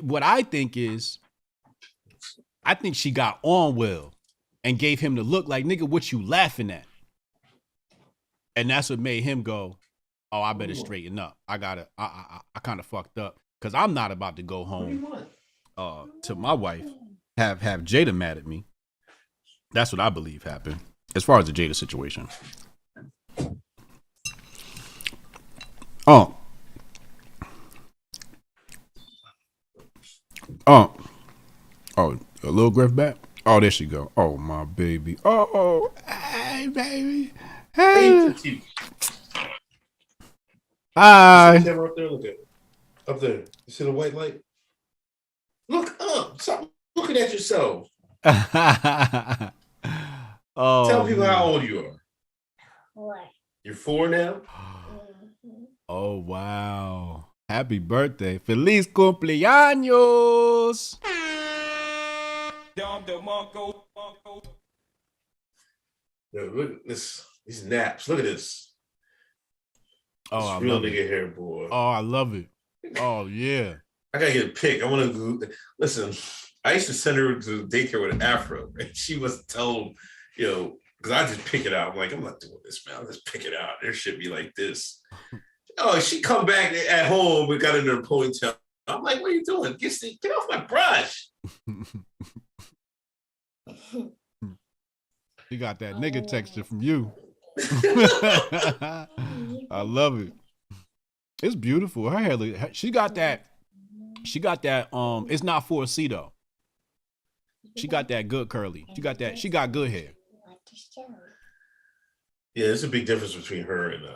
what I think is, I think she got on Will and gave him the look like, nigga, what you laughing at? And that's what made him go, oh, I better straighten up. I kind of fucked up, because I'm not about to go home to my wife, have Jada mad at me. That's what I believe happened as far as the Jada situation. Oh, a little Griff back. Oh, there she go. Oh, my baby. Oh, hey, baby. Hey. Hi. Camera up there. Look at it. Up there. You see the white light? Look up. Stop looking at yourself. Oh, tell people how old you are. 4. You're 4 now? Oh, wow. Happy birthday. Feliz cumpleaños. Yo, look at this. These naps. Look at this. Oh, I real love nigga it. hair, boy. Oh, I love it. Oh, yeah. I gotta get a pic. I want to go. Listen, I used to send her to daycare with an afro, and she was told, because I just pick it out. I'm like, I'm not doing this, man. I'll just pick it out. There should be like this. Oh, she come back at home. We got in her ponytail. I'm like, what are you doing? Get off my brush. She got that nigga texture from you. I love it. It's beautiful. Her hair, she got that. It's not 4C though. She got that good curly. She got good hair. Yeah, there's a big difference between her and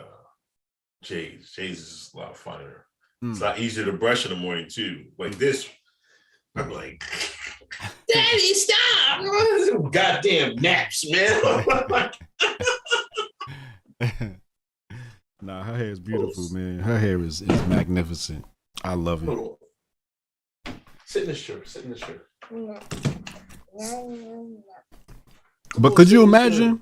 Jay's. Jay's is a lot finer. It's a lot easier to brush in the morning too. Like this, I'm like, Daddy, stop! Goddamn naps, man. Nah, her hair is beautiful, man. Her hair is magnificent. I love it. Sit in this chair. No. But could you imagine?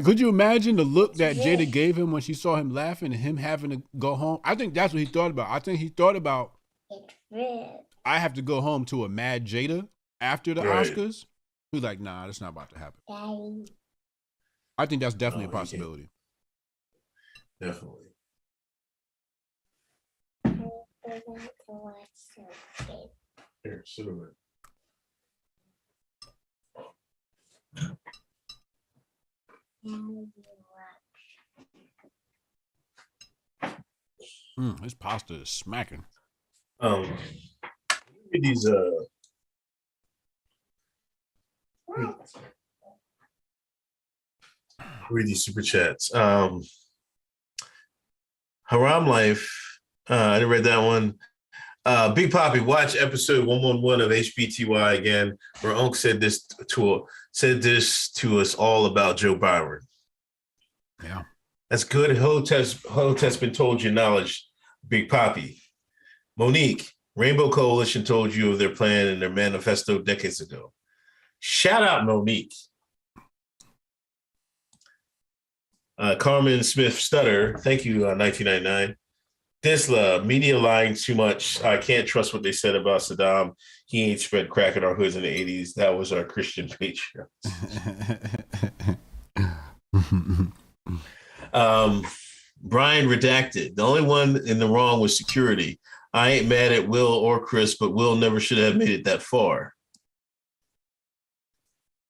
Could you imagine the look that Jada gave him when she saw him laughing and him having to go home? I think that's what he thought about. I think he thought about, I have to go home to a mad Jada after the Oscars. He's like, nah, that's not about to happen. Daddy. I think that's definitely a possibility. Definitely. Here, sit over it. This pasta is smacking. These read these super chats. Haram Life. I didn't read that one. Big Poppy, watch episode 111 of HBTY again, where Unc said this to us all about Joe Byron. Yeah. That's good. Hotep's been told your knowledge, Big Poppy. Monique, Rainbow Coalition told you of their plan and their manifesto decades ago. Shout out Monique. Carmen Smith Stutter, thank you, 1999. Disla, media lying too much. I can't trust what they said about Saddam. He ain't spread crack in our hoods in the 80s. That was our Christian patriots. Brian Redacted. The only one in the wrong was security. I ain't mad at Will or Chris, but Will never should have made it that far.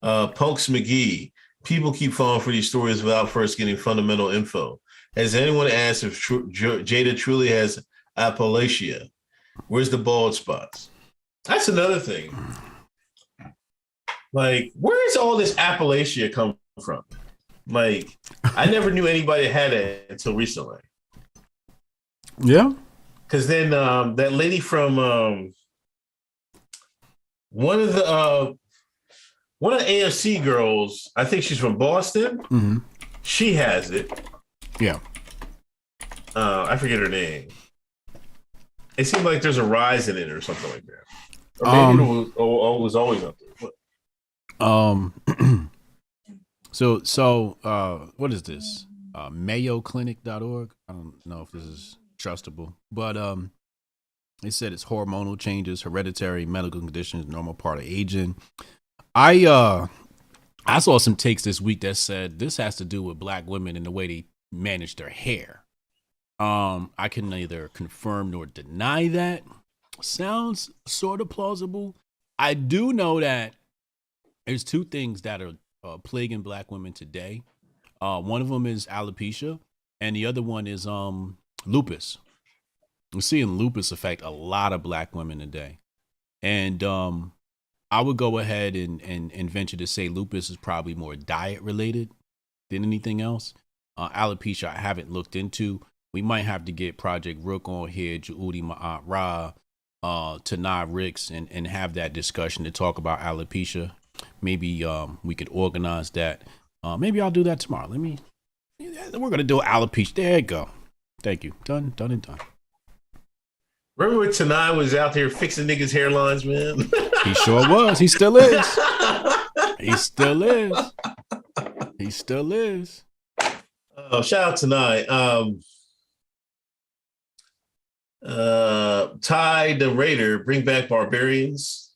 Punks McGee. People keep falling for these stories without first getting fundamental info. Has anyone asked if Jada truly has apalachia? Where's the bald spots? That's another thing. Like, where is all this apalachia come from? Like, I never knew anybody had it until recently. Yeah. Because then that lady from one of the AFC girls, I think she's from Boston. Mm-hmm. She has it. Yeah. I forget her name. It seemed like there's a rise in it or something like that. Or maybe it was always up there. So what is this? MayoClinic.org. I don't know if this is trustable, but it said it's hormonal changes, hereditary medical conditions, normal part of aging. I saw some takes this week that said this has to do with black women and the way they manage their hair. I can neither confirm nor deny that. Sounds sort of plausible. I do know that there's two things that are plaguing black women today. One of them is alopecia, and the other one is lupus. We're seeing lupus affect a lot of black women today. And I would go ahead and venture to say lupus is probably more diet related than anything else. Alopecia, I haven't looked into. We might have to get Project Rook on here, Juudi Ma'at Ra, Tanai Ricks, and have that discussion to talk about alopecia. Maybe we could organize that. Maybe I'll do that tomorrow. We're going to do alopecia. There you go. Thank you. Done and done. Remember when Tanai was out there fixing niggas' hairlines, man? He sure was. He still is. He still is. He still is. Oh, shout out Tanai. Ty the Raider, bring back barbarians.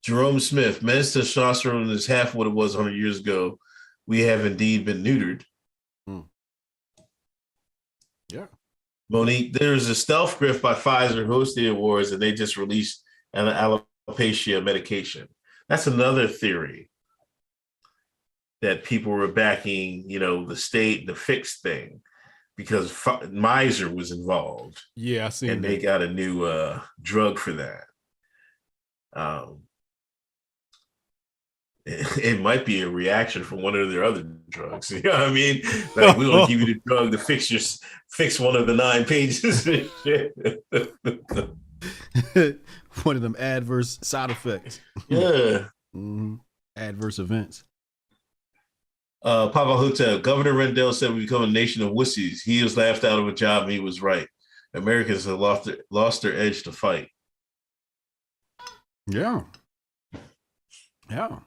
Jerome Smith, men's testosterone is half what it was 100 years ago. We have indeed been neutered. Yeah. Monique, there's a stealth grift by Pfizer who hosted the awards, and they just released an alopecia medication. That's another theory that people were backing, the state, the fix thing, because Pfizer was involved. Yeah, I see. And they got a new drug for that. It might be a reaction from one of their other drugs. You know what I mean? Like, we're gonna give you the drug to fix one of the 9 pages. One of them adverse side effects. Yeah. Adverse events. Papa Hotep, Governor Rendell said we become a nation of wussies. He was laughed out of a job and he was right. Americans have lost their edge to fight. Yeah. Yeah.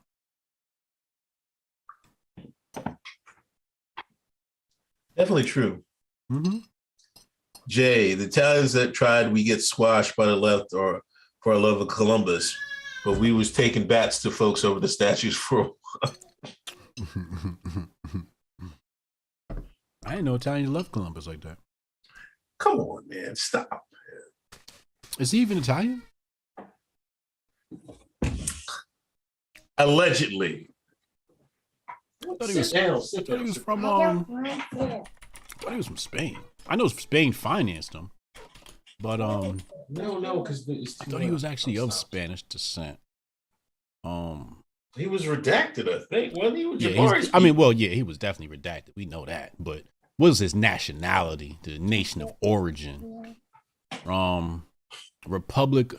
Definitely true. Mm-hmm. Jay, the Italians that tried, we get squashed by the left or for our love of Columbus, but we was taking bats to folks over the statues for a while. I didn't know Italians loved Columbus like that. Come on, man. Stop. Man. Is he even Italian? Allegedly. I thought he was from Spain. I know Spain financed him, but no, because I thought he was actually of Spanish descent. He was redacted, I think. Wasn't he? He was definitely redacted. We know that. But what was his nationality? The nation of origin? Republic.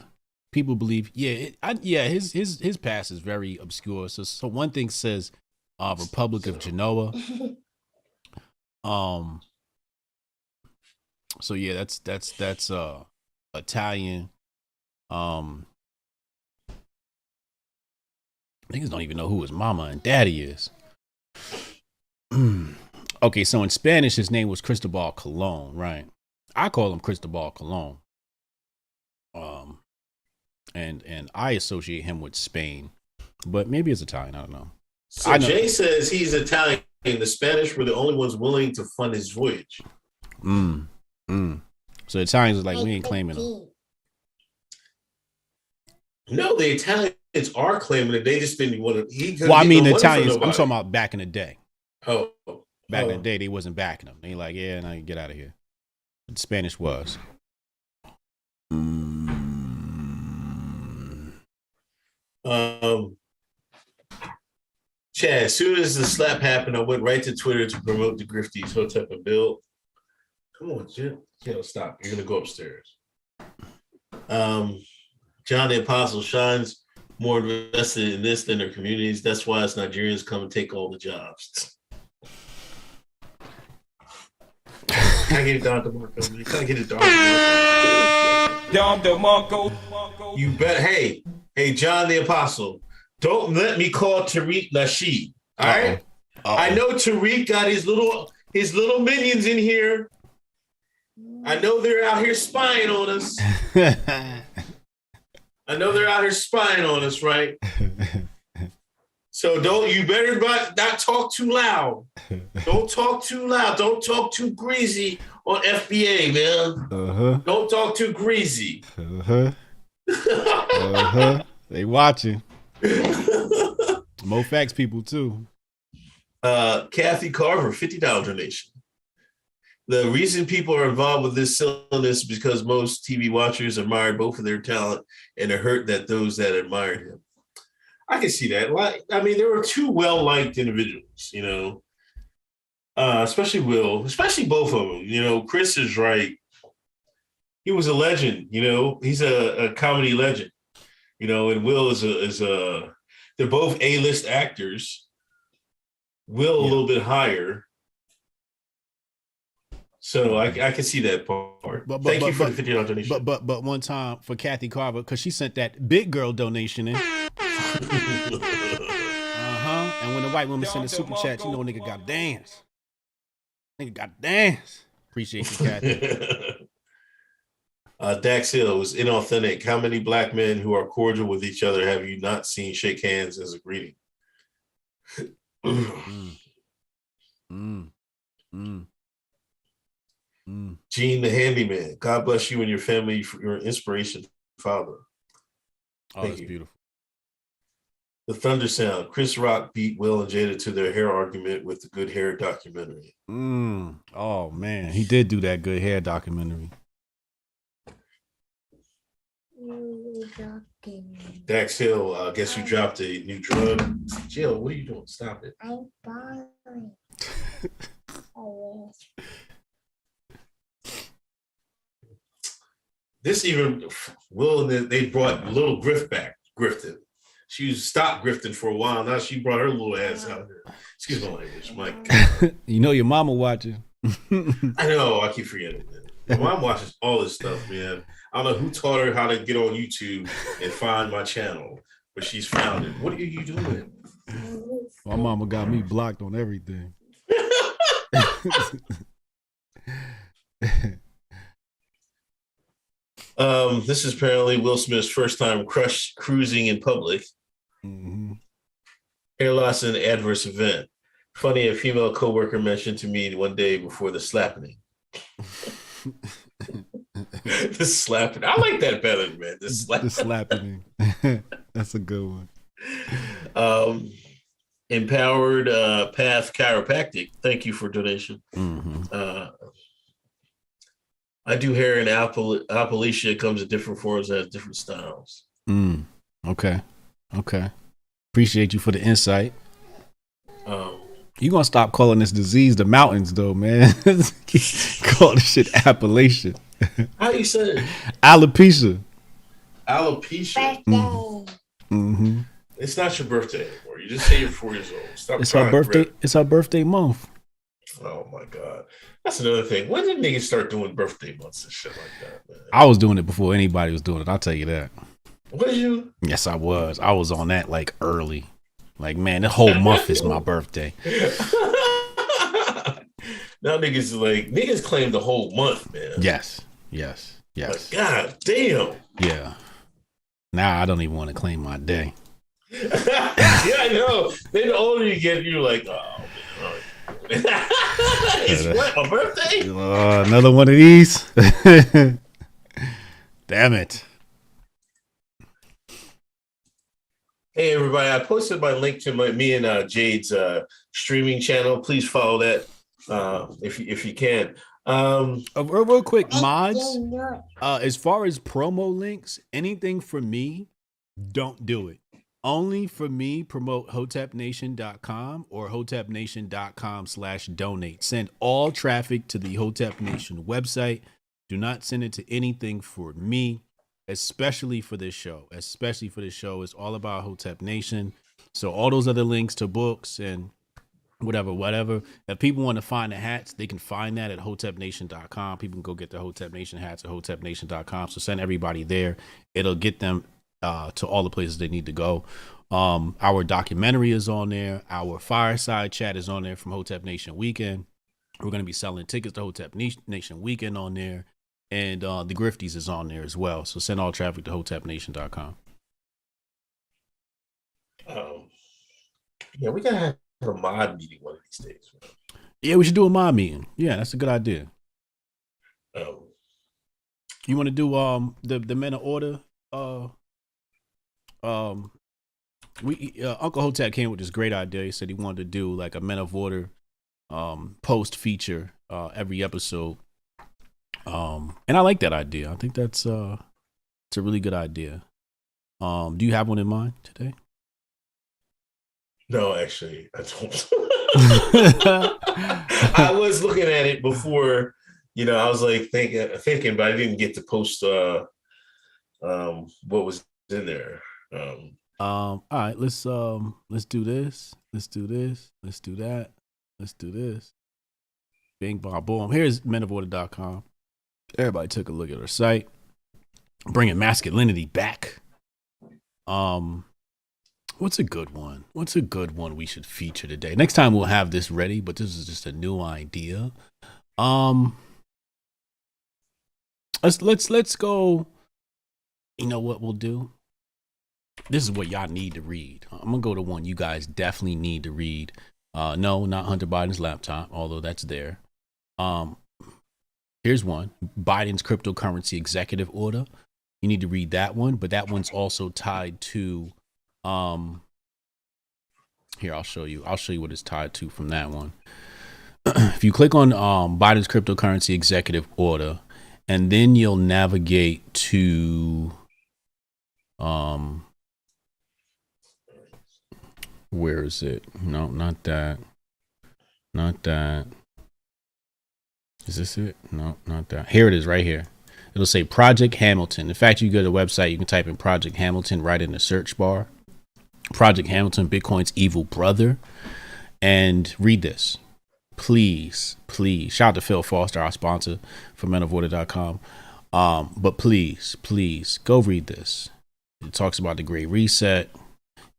People believe, his past is very obscure. So one thing says, Republic of Genoa. So yeah, that's Italian. Niggas don't even know who his mama and daddy is. Okay, so in Spanish, his name was Cristobal Colon, right? I call him Cristobal Colon. And I associate him with Spain, but maybe it's Italian. I don't know. So Jay says he's Italian. The Spanish were the only ones willing to fund his voyage. So Italians are like, we ain't claiming him. No, the Italians are claiming it. They just didn't want to. Well, I mean, the Italians. I'm talking about back in the day. Back in the Oh. day, they wasn't backing them. They like, yeah, now you get out of here. But Spanish was. Chad, as soon as the slap happened, I went right to Twitter to promote the Grifties, Hotep and Bill. Come on, Jim. Stop. You're gonna go upstairs. John the Apostle shines more invested in this than their communities. That's why it's Nigerians come and take all the jobs. Can I get it, Don DeMarco? Man? Can I get it, Don DeMarco? Don DeMarco. You bet. Hey, John the Apostle, don't let me call Tariq Nasheed. All right? I know Tariq got his little minions in here. I know they're out here spying on us. Right? So you better not talk too loud. Don't talk too loud. Don't talk too greasy on FBA, man. Don't talk too greasy. They watching. Mo facts people too. Kathy Carver, $50 donation. The reason people are involved with this silliness is because most TV watchers admired both of their talent and are hurt that those that admired him. I can see that. There were two well-liked individuals, especially Will, especially both of them. Chris is right. He was a legend, he's a comedy legend, and Will is they're both A-list actors. Will a little bit higher. So I can see that part. Thank you for the $50 donation. But one time for Kathy Carver, because she sent that big girl donation in. And when the white woman sent a super chat, nigga got to dance. Appreciate you, Kathy. Dax Hill was inauthentic. How many black men who are cordial with each other have you not seen shake hands as a greeting? Gene the handyman. God bless you and your family for your inspiration, Father. That's beautiful. The Thunder Sound. Chris Rock beat Will and Jada to their hair argument with the Good Hair documentary. Oh man, he did do that Good Hair documentary. Dax Hill, I guess you dropped a new drug. Jill, what are you doing? Stop it. I'm borrowing. This even Will, they brought little Griff back. Grifted. She stopped grifting for a while. Now she brought her little ass out here. Excuse my language, Mike. Your mama watching. I know. I keep forgetting. Man. My mom watches all this stuff, man. I don't know who taught her how to get on YouTube and find my channel, but she's found it. What are you doing? My mama got me blocked on everything. This is apparently Will Smith's first time cruising in public. Hair loss and adverse event. Funny, a female coworker mentioned to me one day before the slapping. The slapping. I like that better, man. The slapping. That's a good one. Empowered Path Chiropractic. Thank you for donation. I do hair in Appalachia. It comes in different forms and has different styles. Okay. Appreciate you for the insight. You gonna stop calling this disease the mountains, though, man? Call this shit Appalachian. How you say it? Alopecia. Birthday. It's not your birthday anymore. You just say you're 4 years old. Stop. It's our birthday. It's our birthday month. Oh my god, that's another thing. When did niggas start doing birthday months and shit like that, man? I was doing it before anybody was doing it. I'll tell you that. Was you? Yes, I was. I was on that like early. Like, man, the whole month is my birthday. Now niggas claim the whole month, man. Yes. Like, god damn. Yeah. Now I don't even want to claim my day. Yeah, I know. Then the older you get, you're like, oh man, it's what, my birthday? Another one of these. Damn it. Hey everybody, I posted my link to me and Jade's streaming channel. Please follow that if you can. Real quick, mods. As far as promo links, anything for me, don't do it. Only for me, promote hotepnation.com or hotepnation.com/donate. Send all traffic to the Hotep Nation website. Do not send it to anything for me, especially for this show. It's all about Hotep Nation. So all those other links to books and whatever. If people want to find the hats, they can find that at hotepnation.com. People can go get the Hotep Nation hats at hotepnation.com. So send everybody there. It'll get them to all the places they need to go. Our documentary is on there. Our fireside chat is on there from Hotep Nation Weekend. We're going to be selling tickets to Hotep Nation Weekend on there. And the Grifties is on there as well. So send all traffic to hotepnation.com. Yeah, we got to have a mod meeting one of these days. Man. Yeah, we should do a mod meeting. Yeah, that's a good idea. You want to do the Men of Order? Uncle Hotep came with this great idea. He said he wanted to do like a Men of Order post feature every episode. And I like that idea. I think that's it's a really good idea. Do you have one in mind today? No, actually, I don't. I was looking at it before, I was like thinking, but I didn't get to post what was in there. All right, let's do this. Let's do this. Let's do that. Let's do this. Bing, bong, boom. Here's menoforder.com. Everybody took a look at our site. Bringing masculinity back. What's a good one? What's a good one we should feature today? Next time we'll have this ready, but this is just a new idea. Let's go. You know what we'll do? This is what y'all need to read. I'm gonna go to one you guys definitely need to read. No, not Hunter Biden's laptop, although that's there. Here's one: Biden's cryptocurrency executive order. You need to read that one, but that one's also tied to. Here, I'll show you what it's tied to from that one. If you click on Biden's cryptocurrency executive order, and then you'll navigate to where is it? No, not that. Not that. Is this it? No, not that. Here it is right here. It'll say Project Hamilton. In fact, you go to the website, you can type in Project Hamilton right in the search bar. Project Hamilton, Bitcoin's evil brother. And read this. Please. Shout out to Phil Foster, our sponsor for menoforder.com. But please go read this. It talks about the Great Reset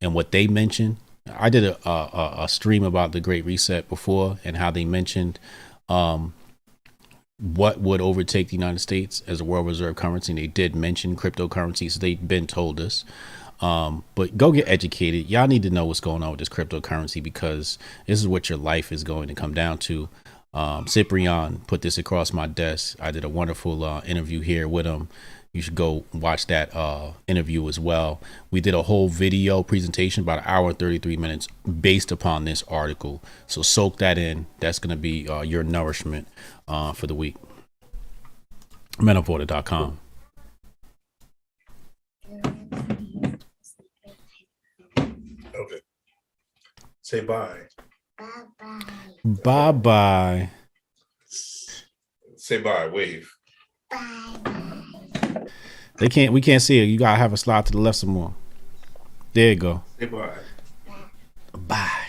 and what they mentioned. I did a stream about the Great Reset before and how they mentioned what would overtake the United States as a world reserve currency. And they did mention cryptocurrencies. So they've been told us. But go get educated. Y'all need to know what's going on with this cryptocurrency, because this is what your life is going to come down to. Cyprian put this across my desk. I did a wonderful interview here with him. You should go watch that interview as well. We did a whole video presentation, about an hour and 33 minutes, based upon this article. So soak that in. That's going to be your nourishment for the week. Menoforder.com. Okay. Say bye. Bye-bye. Bye. Say bye. Wave. Bye-bye. We can't see it. You gotta have a slide to the left some more. There you go. Say bye. Bye.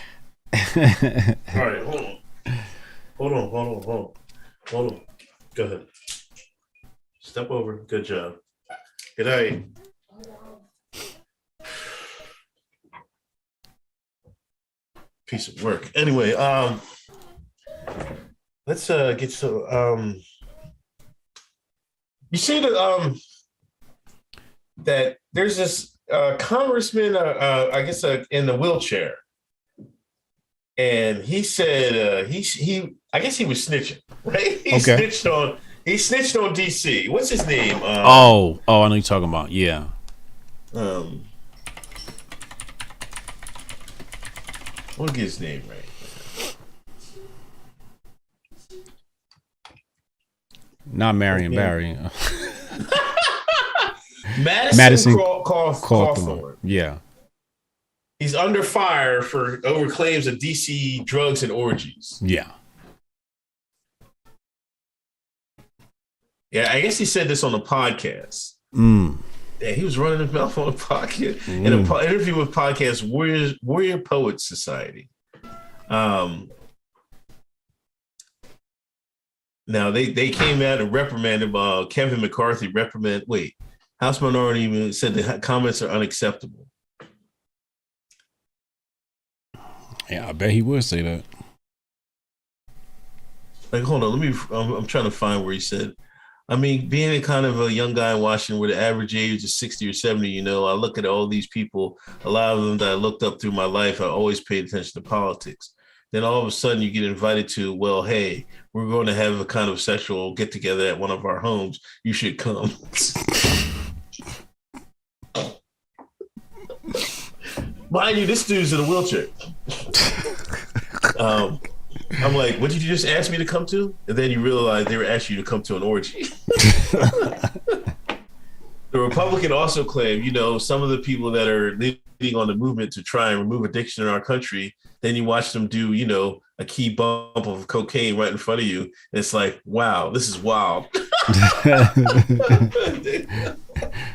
All right, hold on. Go ahead. Step over. Good job. Good night. Piece of work. Anyway, let's get to you see that there's this congressman, I guess, in the wheelchair, and he said he I guess he was snitching, right? He snitched on DC. What's his name? I know you're talking about. Yeah. I'll get his name right. Not Marion Barry. Madison Cawthorn. Yeah. He's under fire for over claims of DC drugs and orgies. Yeah. Yeah, I guess he said this on the podcast. Yeah, he was running his mouth on a podcast in an interview with podcast Warrior Poets Society. Now they came out and reprimanded Kevin McCarthy. House Minority even said the comments are unacceptable. Yeah, I bet he would say that. Like, hold on, I'm trying to find where he said. I mean, being a kind of a young guy in Washington where the average age is 60 or 70, I look at all these people, a lot of them that I looked up through my life, I always paid attention to politics. Then all of a sudden you get invited to, well, hey, we're going to have a kind of sexual get together at one of our homes. You should come. Mind you, this dude's in a wheelchair. I'm like, what did you just ask me to come to? And then you realize they were asking you to come to an orgy. The Republican also claimed, some of the people that are leading on the movement to try and remove addiction in our country, then you watch them do, a key bump of cocaine right in front of you. And it's like, wow, this is wild.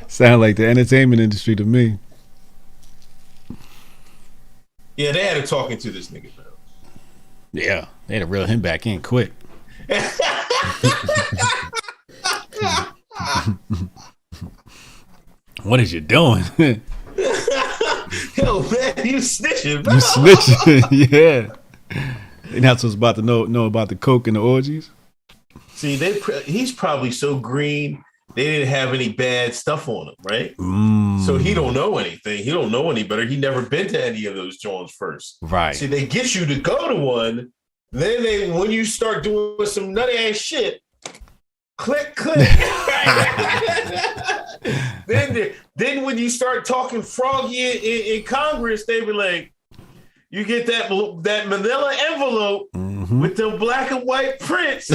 Sound like the entertainment industry to me. Yeah, they had a talking to this nigga, man. Yeah, they had to reel him back in quick. What is you doing? Yo, man, you snitching, bro. You snitching, yeah. They not supposed about to know about the coke and the orgies. See, he's probably so green. They didn't have any bad stuff on him, right? So he don't know anything. He don't know any better. He never been to any of those joints first. Right. See, they get you to go to one. Then when you start doing some nutty ass shit, click. then when you start talking froggy in Congress, they be like, you get that manila envelope with the black and white prints.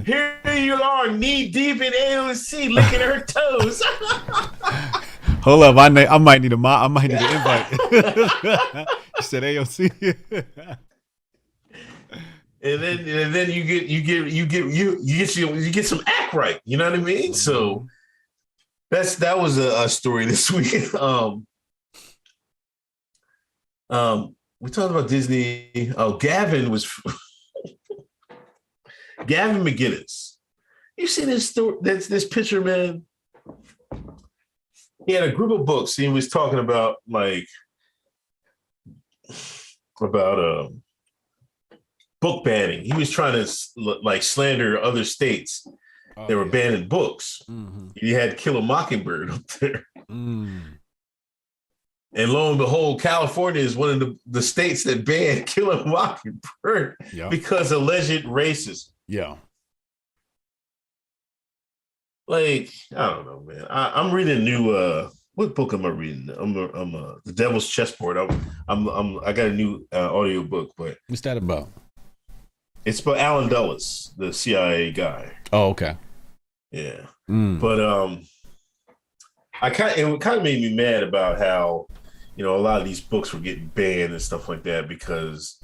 Here you are, knee deep in AOC, licking her toes. Hold up, I might need an invite. You said AOC. And then you get some act right. You know what I mean? So that was a story this week. We talked about Disney. Oh, Gavin McGinnis. You see this story? That's this picture, man. He had a group of books. He was talking about book banning. He was trying to slander other states that were banning books. He had Kill a Mockingbird up there. And lo and behold, California is one of the states that banned Kill a Mockingbird because alleged racism. Yeah. I don't know, man. I'm reading a new what book am I reading? I'm The Devil's Chessboard. I got a new audio book, but what's that about? It's by Alan Dulles, the CIA guy. Oh, okay. Yeah. But it kind of made me mad about how, a lot of these books were getting banned and stuff like that because,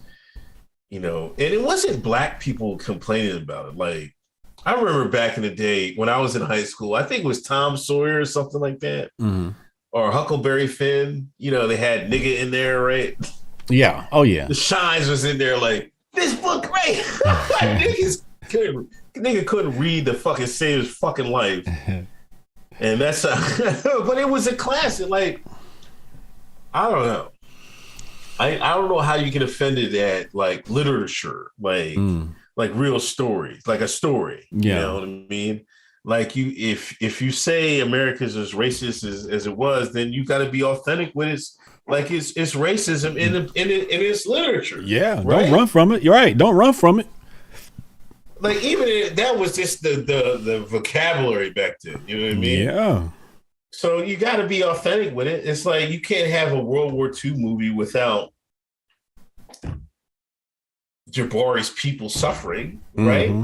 and it wasn't black people complaining about it. Like, I remember back in the day when I was in high school, I think it was Tom Sawyer or something like that. Or Huckleberry Finn. They had nigga in there, right? Yeah. Oh, yeah. The Shines was in there like, this book, right? Nigga couldn't read the fucking save his fucking life. And that's but it was a classic. Like, I don't know. I don't know how you get offended at like literature, like real stories, like a story. Yeah. You know what I mean? Like if you say America's as racist as it was, then you got to be authentic with it's racism in its literature. Yeah, right? Don't run from it. You're right. Don't run from it. Like even that was just the vocabulary back then. You know what I mean? Yeah. So you got to be authentic with it. It's like you can't have a World War II movie without Jabari's people suffering, right?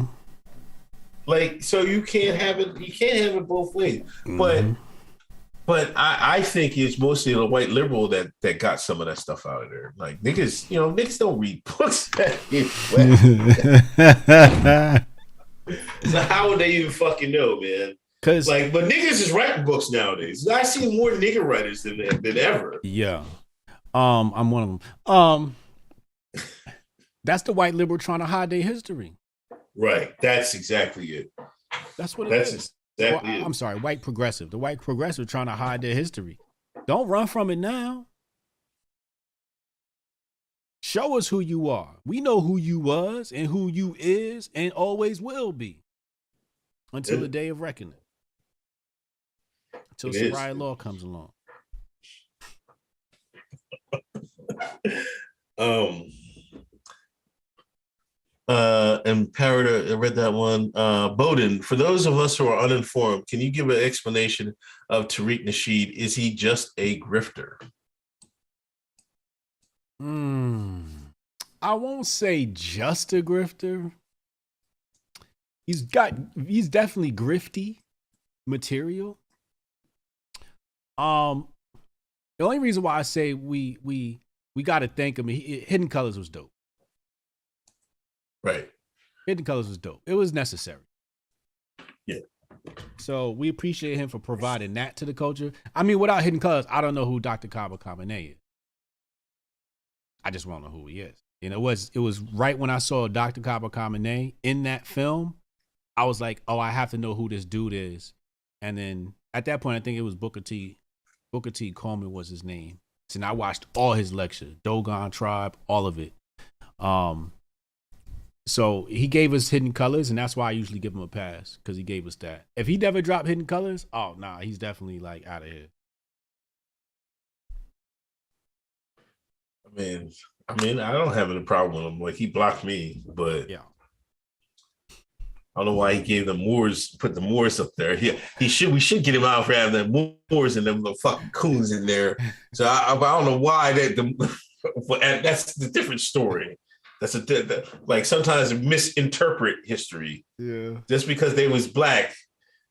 Like, so you can't have it. You can't have it both ways. But I think it's mostly the white liberal that got some of that stuff out of there. Like niggas, niggas don't read books anyway. So how would they even fucking know, man? But niggas is writing books nowadays. I see more nigger writers than ever. Yeah. I'm one of them. That's the white liberal trying to hide their history. Right. That's exactly it. That's what it That's is. exactly it. I'm sorry, white progressive. The white progressive trying to hide their history. Don't run from it now. Show us who you are. We know who you was and who you is and always will be until the day of reckoning. Until Sharia law comes along. Imperator, I read that one. Bowden, for those of us who are uninformed, can you give an explanation of Tariq Nasheed? Is he just a grifter? I won't say just a grifter. He's definitely grifty material. The only reason why I say we got to thank him, Hidden Colors was dope. Right. Hidden Colors was dope. It was necessary. Yeah. So we appreciate him for providing that to the culture. I mean, without Hidden Colors, I don't know who Dr. Kaba Khamenei is. I just won't know who he is. And it was right when I saw Dr. Kaba Khamenei in that film, I was like, oh, I have to know who this dude is. And then at that point, I think it was Booker T. Booker T. Coleman was his name. And I watched all his lectures, Dogon Tribe, all of it. So he gave us Hidden Colors, and that's why I usually give him a pass, because he gave us that. If he never dropped Hidden Colors, oh nah, he's definitely like out of here. I mean, I don't have any problem with him. Like, he blocked me, but yeah, I don't know why he gave the Moors, put the Moors up there. We should get him out for having the Moors and them little fucking coons in there. So I don't know why that's the different story. That's like sometimes misinterpret history. Yeah. Just because they was black,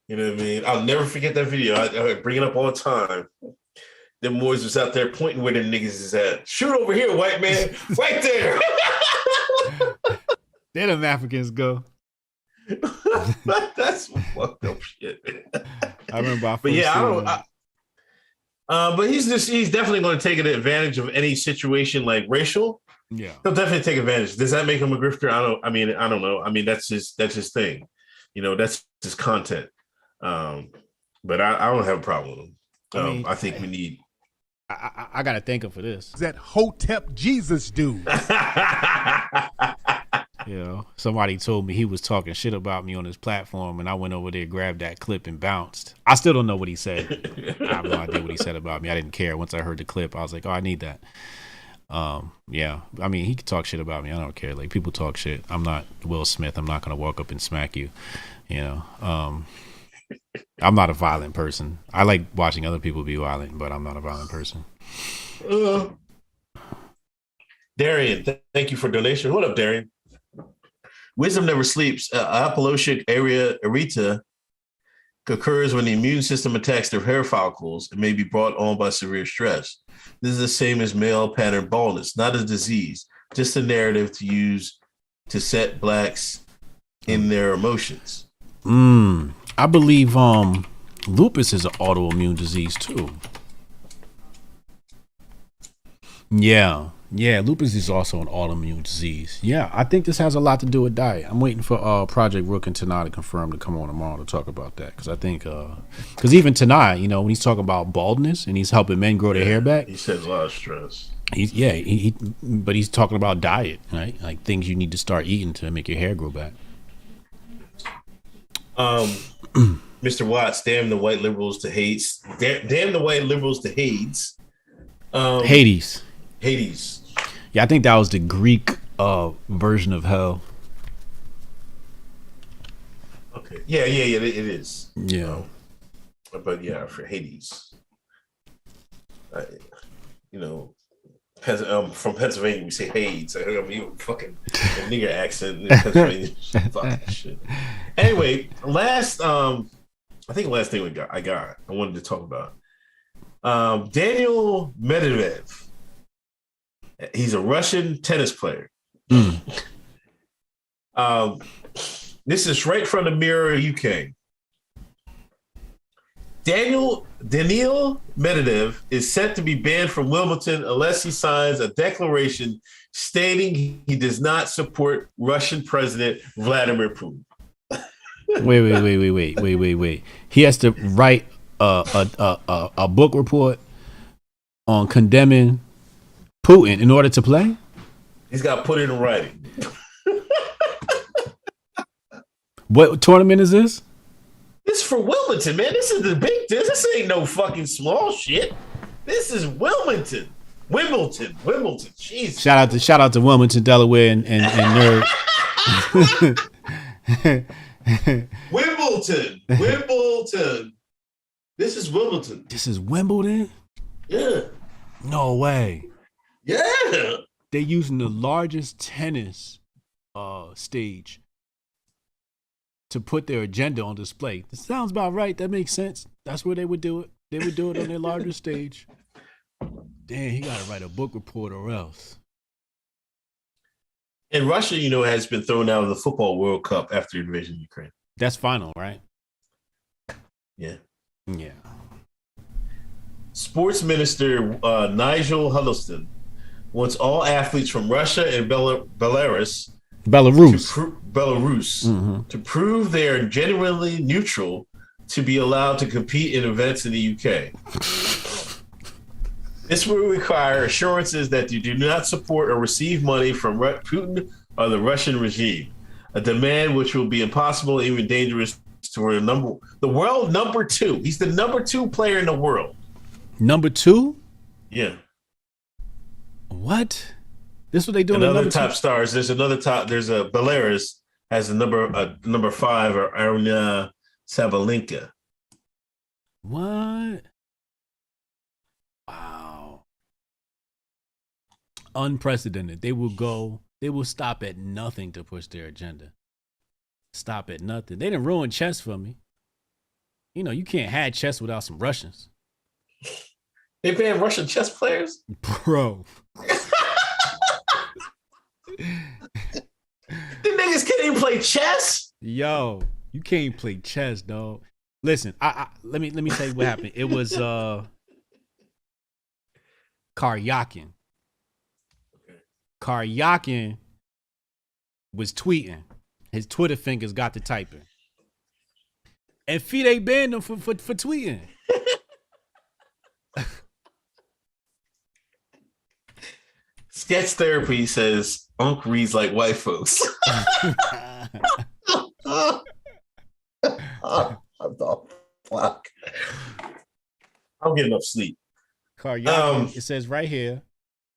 you know what I mean? I'll never forget that video. I bring it up all the time. Them Moors was out there pointing where the niggas is at. Shoot over here, white man. Right there. There them Africans go. That's fucked up shit. I remember. But yeah, but he's definitely going to take advantage of any situation like racial. Yeah, he'll definitely take advantage. Does that make him a grifter? I don't know. I mean, that's his thing. You know, that's his content. But I don't have a problem with him. I think we need. I gotta thank him for this. That Hotep Jesus dude. You know, somebody told me he was talking shit about me on his platform, and I went over there, grabbed that clip, and bounced. I still don't know what he said. I have no idea what he said about me. I didn't care. Once I heard the clip, I was like, oh, I need that. Yeah. I mean, he could talk shit about me. I don't care. Like, people talk shit. I'm not Will Smith. I'm not gonna walk up and smack you. You know, I'm not a violent person. I like watching other people be violent, but I'm not a violent person. Darian, thank you for donation. What up, Darian? Wisdom never sleeps. Apollotic areata occurs when the immune system attacks their hair follicles and may be brought on by severe stress. This is the same as male pattern baldness, not a disease, just a narrative to use to set blacks in their emotions. I believe lupus is an autoimmune disease too. Yeah, lupus is also an autoimmune disease. Yeah, I think this has a lot to do with diet. I'm waiting for Project Rook and Tanai to confirm to come on tomorrow to talk about that, because I think because even Tanai, you know, when he's talking about baldness and he's helping men grow their hair back, he says a lot of stress. But he's talking about diet, right? Like things you need to start eating to make your hair grow back. Mr. Watts, damn the white liberals to Hades. Damn the white liberals to Hades. Hades. Yeah, I think that was the Greek version of hell. Okay. Yeah, it is. Yeah. But yeah, for Hades. You know, from Pennsylvania, we say Hades. I mean, fucking nigger accent in Pennsylvania. Fuck shit. Anyway, last thing I wanted to talk about. Daniil Medvedev. He's a Russian tennis player. This is right from the Mirror UK. Daniil Medvedev is set to be banned from Wimbledon unless he signs a declaration stating he does not support Russian President Vladimir Putin. Wait. He has to write a book report on condemning Putin in order to play? He's got to put it in writing. What tournament is this? This is for Wilmington, man. This is the big. This ain't no fucking small shit. This is Wilmington. Jeez. Shout out to Wilmington, Delaware, and Nerd. Wimbledon. This is Wimbledon. This is Wimbledon? Yeah. No way. Yeah. They're using the largest tennis stage to put their agenda on display. This sounds about right. That makes sense. That's where they would do it. They would do it on their larger stage. Damn, he got to write a book report or else. And Russia, has been thrown out of the football World Cup after the invasion of Ukraine. That's final, right? Yeah. Yeah. Sports Minister Nigel Huddleston wants all athletes from Russia and Belarus to prove they are genuinely neutral to be allowed to compete in events in the UK. This will require assurances that you do not support or receive money from Putin or the Russian regime, a demand which will be impossible and even dangerous to the world number 2. He's the number 2 player in the world. Number 2? Yeah. What? This is what they do. Another top stars. There's a Belarus has a number 5 or Arina Sabalenka. What? Wow. Unprecedented. They will stop at nothing to push their agenda. Stop at nothing. They didn't ruin chess for me. You can't have chess without some Russians. They banned Russian chess players? Bro. The niggas can't even play chess? Yo, you can't play chess, dog. Listen, let me tell you what happened. It was Karyakin. Karyakin was tweeting. His Twitter fingers got to typing. And FIDE banned him for tweeting. Sketch Therapy says Unc reads like white folks. Fuck. I'm getting enough sleep. Karyakin, it says right here,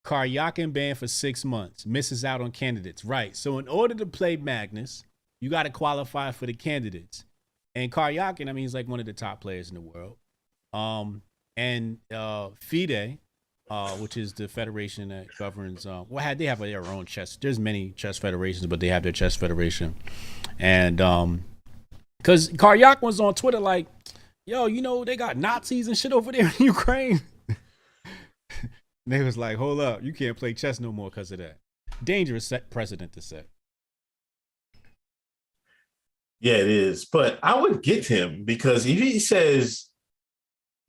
Karyakin banned for 6 months, misses out on candidates. Right. So in order to play Magnus, you got to qualify for the candidates. And Karyakin, he's like one of the top players in the world. And FIDE, which is the federation that governs, they have their own chess. There's many chess federations, but they have their chess federation. And because Karyakin was on Twitter like, yo, they got Nazis and shit over there in Ukraine. They was like, hold up, you can't play chess no more because of that. Dangerous precedent to set. Yeah, it is. But I would get him because if he says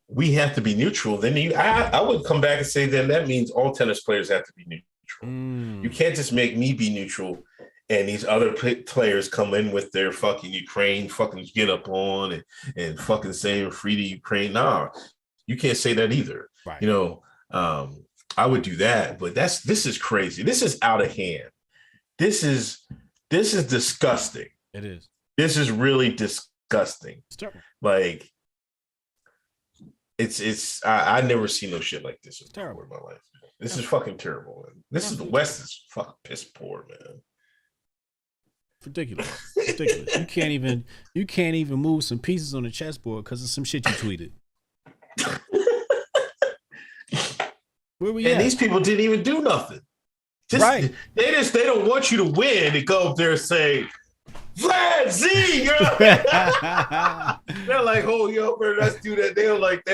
we have to be neutral, then I would come back and say then that means all tennis players have to be neutral. You can't just make me be neutral and these other players come in with their fucking Ukraine fucking get up on and fucking saying free to Ukraine. Nah, you can't say that either. Right. I would do that, but this is crazy. This is out of hand. This is disgusting. It is. This is really disgusting. It's terrible. Like it's I never seen no shit like this terrible in my life. This is fucking terrible, man. This is the West is fucking piss poor, man. Ridiculous. You can't even move some pieces on the chessboard because of some shit you tweeted. Where we and at? These people didn't even do nothing. Right. They don't want you to win to go up there and say, Vlad Z, they're like, oh, yo, bro, let's do that. They're like,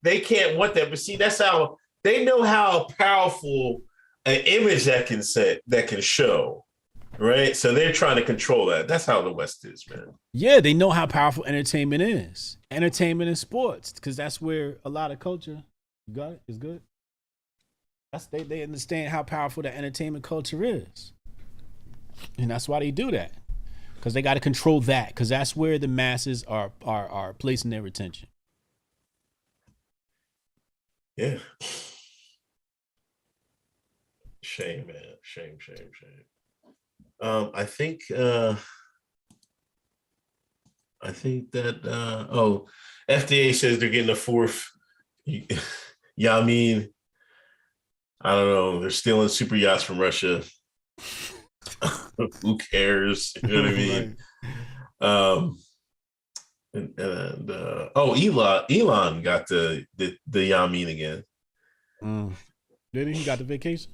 they can't want that. But see, that's how they know how powerful an image that can show. Right. So they're trying to control that. That's how the West is, man. Yeah, they know how powerful entertainment is. entertainment and sports, because that's where a lot of culture. You got it? It's good. They understand how powerful the entertainment culture is, and that's why they do that, because they got to control that, because that's where the masses are placing their attention. Yeah. Shame, man. Shame. I think that FDA says they're getting a fourth. Yeah, I mean, I don't know. They're stealing super yachts from Russia. Who cares? You know what I mean? Right. Elon got the Yamin again. Did he? He got the vacation?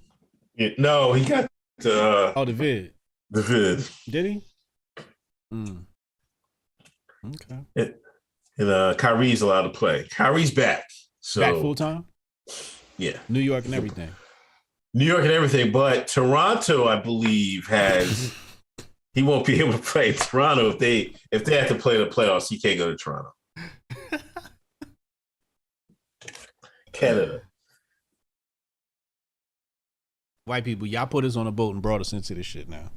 Yeah, no, he got the vid. The vid. Did he? Okay. And Kyrie's allowed to play. Kyrie's back. So back full time? Yeah. New York and everything. But Toronto, I believe, has he won't be able to play Toronto if they have to play the playoffs. He can't go to Toronto. Canada. White people, y'all put us on a boat and brought us into this shit now.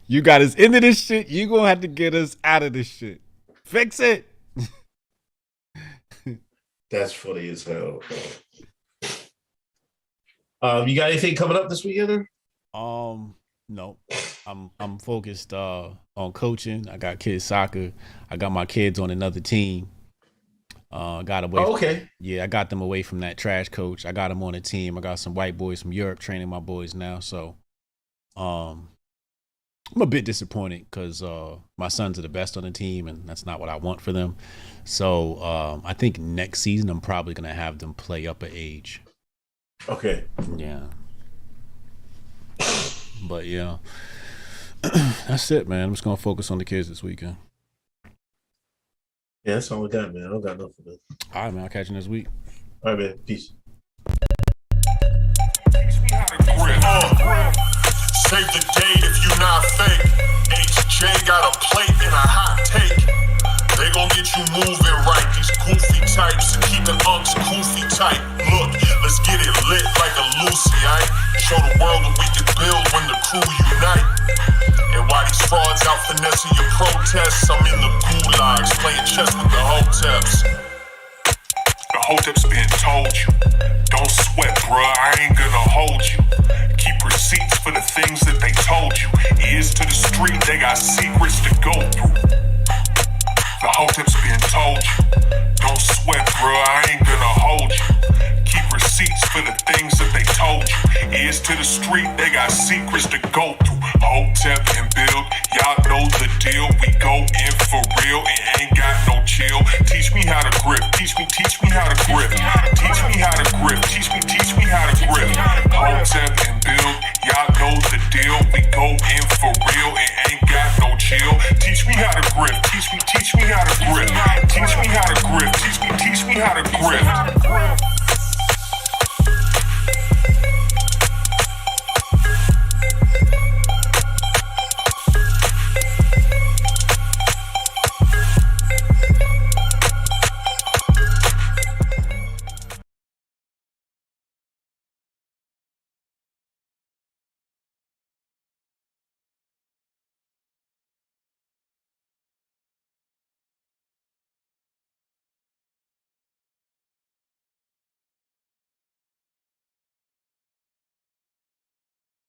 You got us into this shit. You gonna have to get us out of this shit. Fix it. That's funny as hell. You got anything coming up this weekend? No. I'm focused on coaching. I got kids soccer. I got my kids on another team. Got away. Oh, okay. I got them away from that trash coach. I got them on a team. I got some white boys from Europe training my boys now. So, I'm a bit disappointed because my sons are the best on the team, and that's not what I want for them. So, I think next season I'm probably gonna have them play up an age. Okay. Yeah. But yeah, that's it, man. I'm just gonna focus on the kids this weekend. Yeah, that's all I got, man. I don't got nothing. Man. All right, man. I'll catch you next week. All right, man. Peace. Save the date if you not fake. HJ got a plate and a hot take. They gon' get you moving right. These goofy types and keeping unks goofy tight. Look, let's get it lit like a Lucy, aight? Show the world what we can build when the crew unite. And while these frauds out finessing your protests, I'm in the gulags playing chess with the Hoteps. The Hoteps been told you, don't sweat, bruh, I ain't gonna hold you. Keep receipts for the things that they told you. Ears to the street, they got secrets to go through. The Hoteps been told you, don't sweat, bruh, I ain't gonna hold you. Keep receipts for the things that they told you. Ears to the street, they got secrets to go through. Hotep and build, y'all know the deal. We go in for real and ain't got no chill. Teach me how to grip, teach me how to grip. Teach me how to grip, teach me how to grip. Hotep and build, y'all know the deal. We go in for real and ain't got no chill. Teach me how to grip, teach me how to grip. Teach me how to grip, teach me how to grip.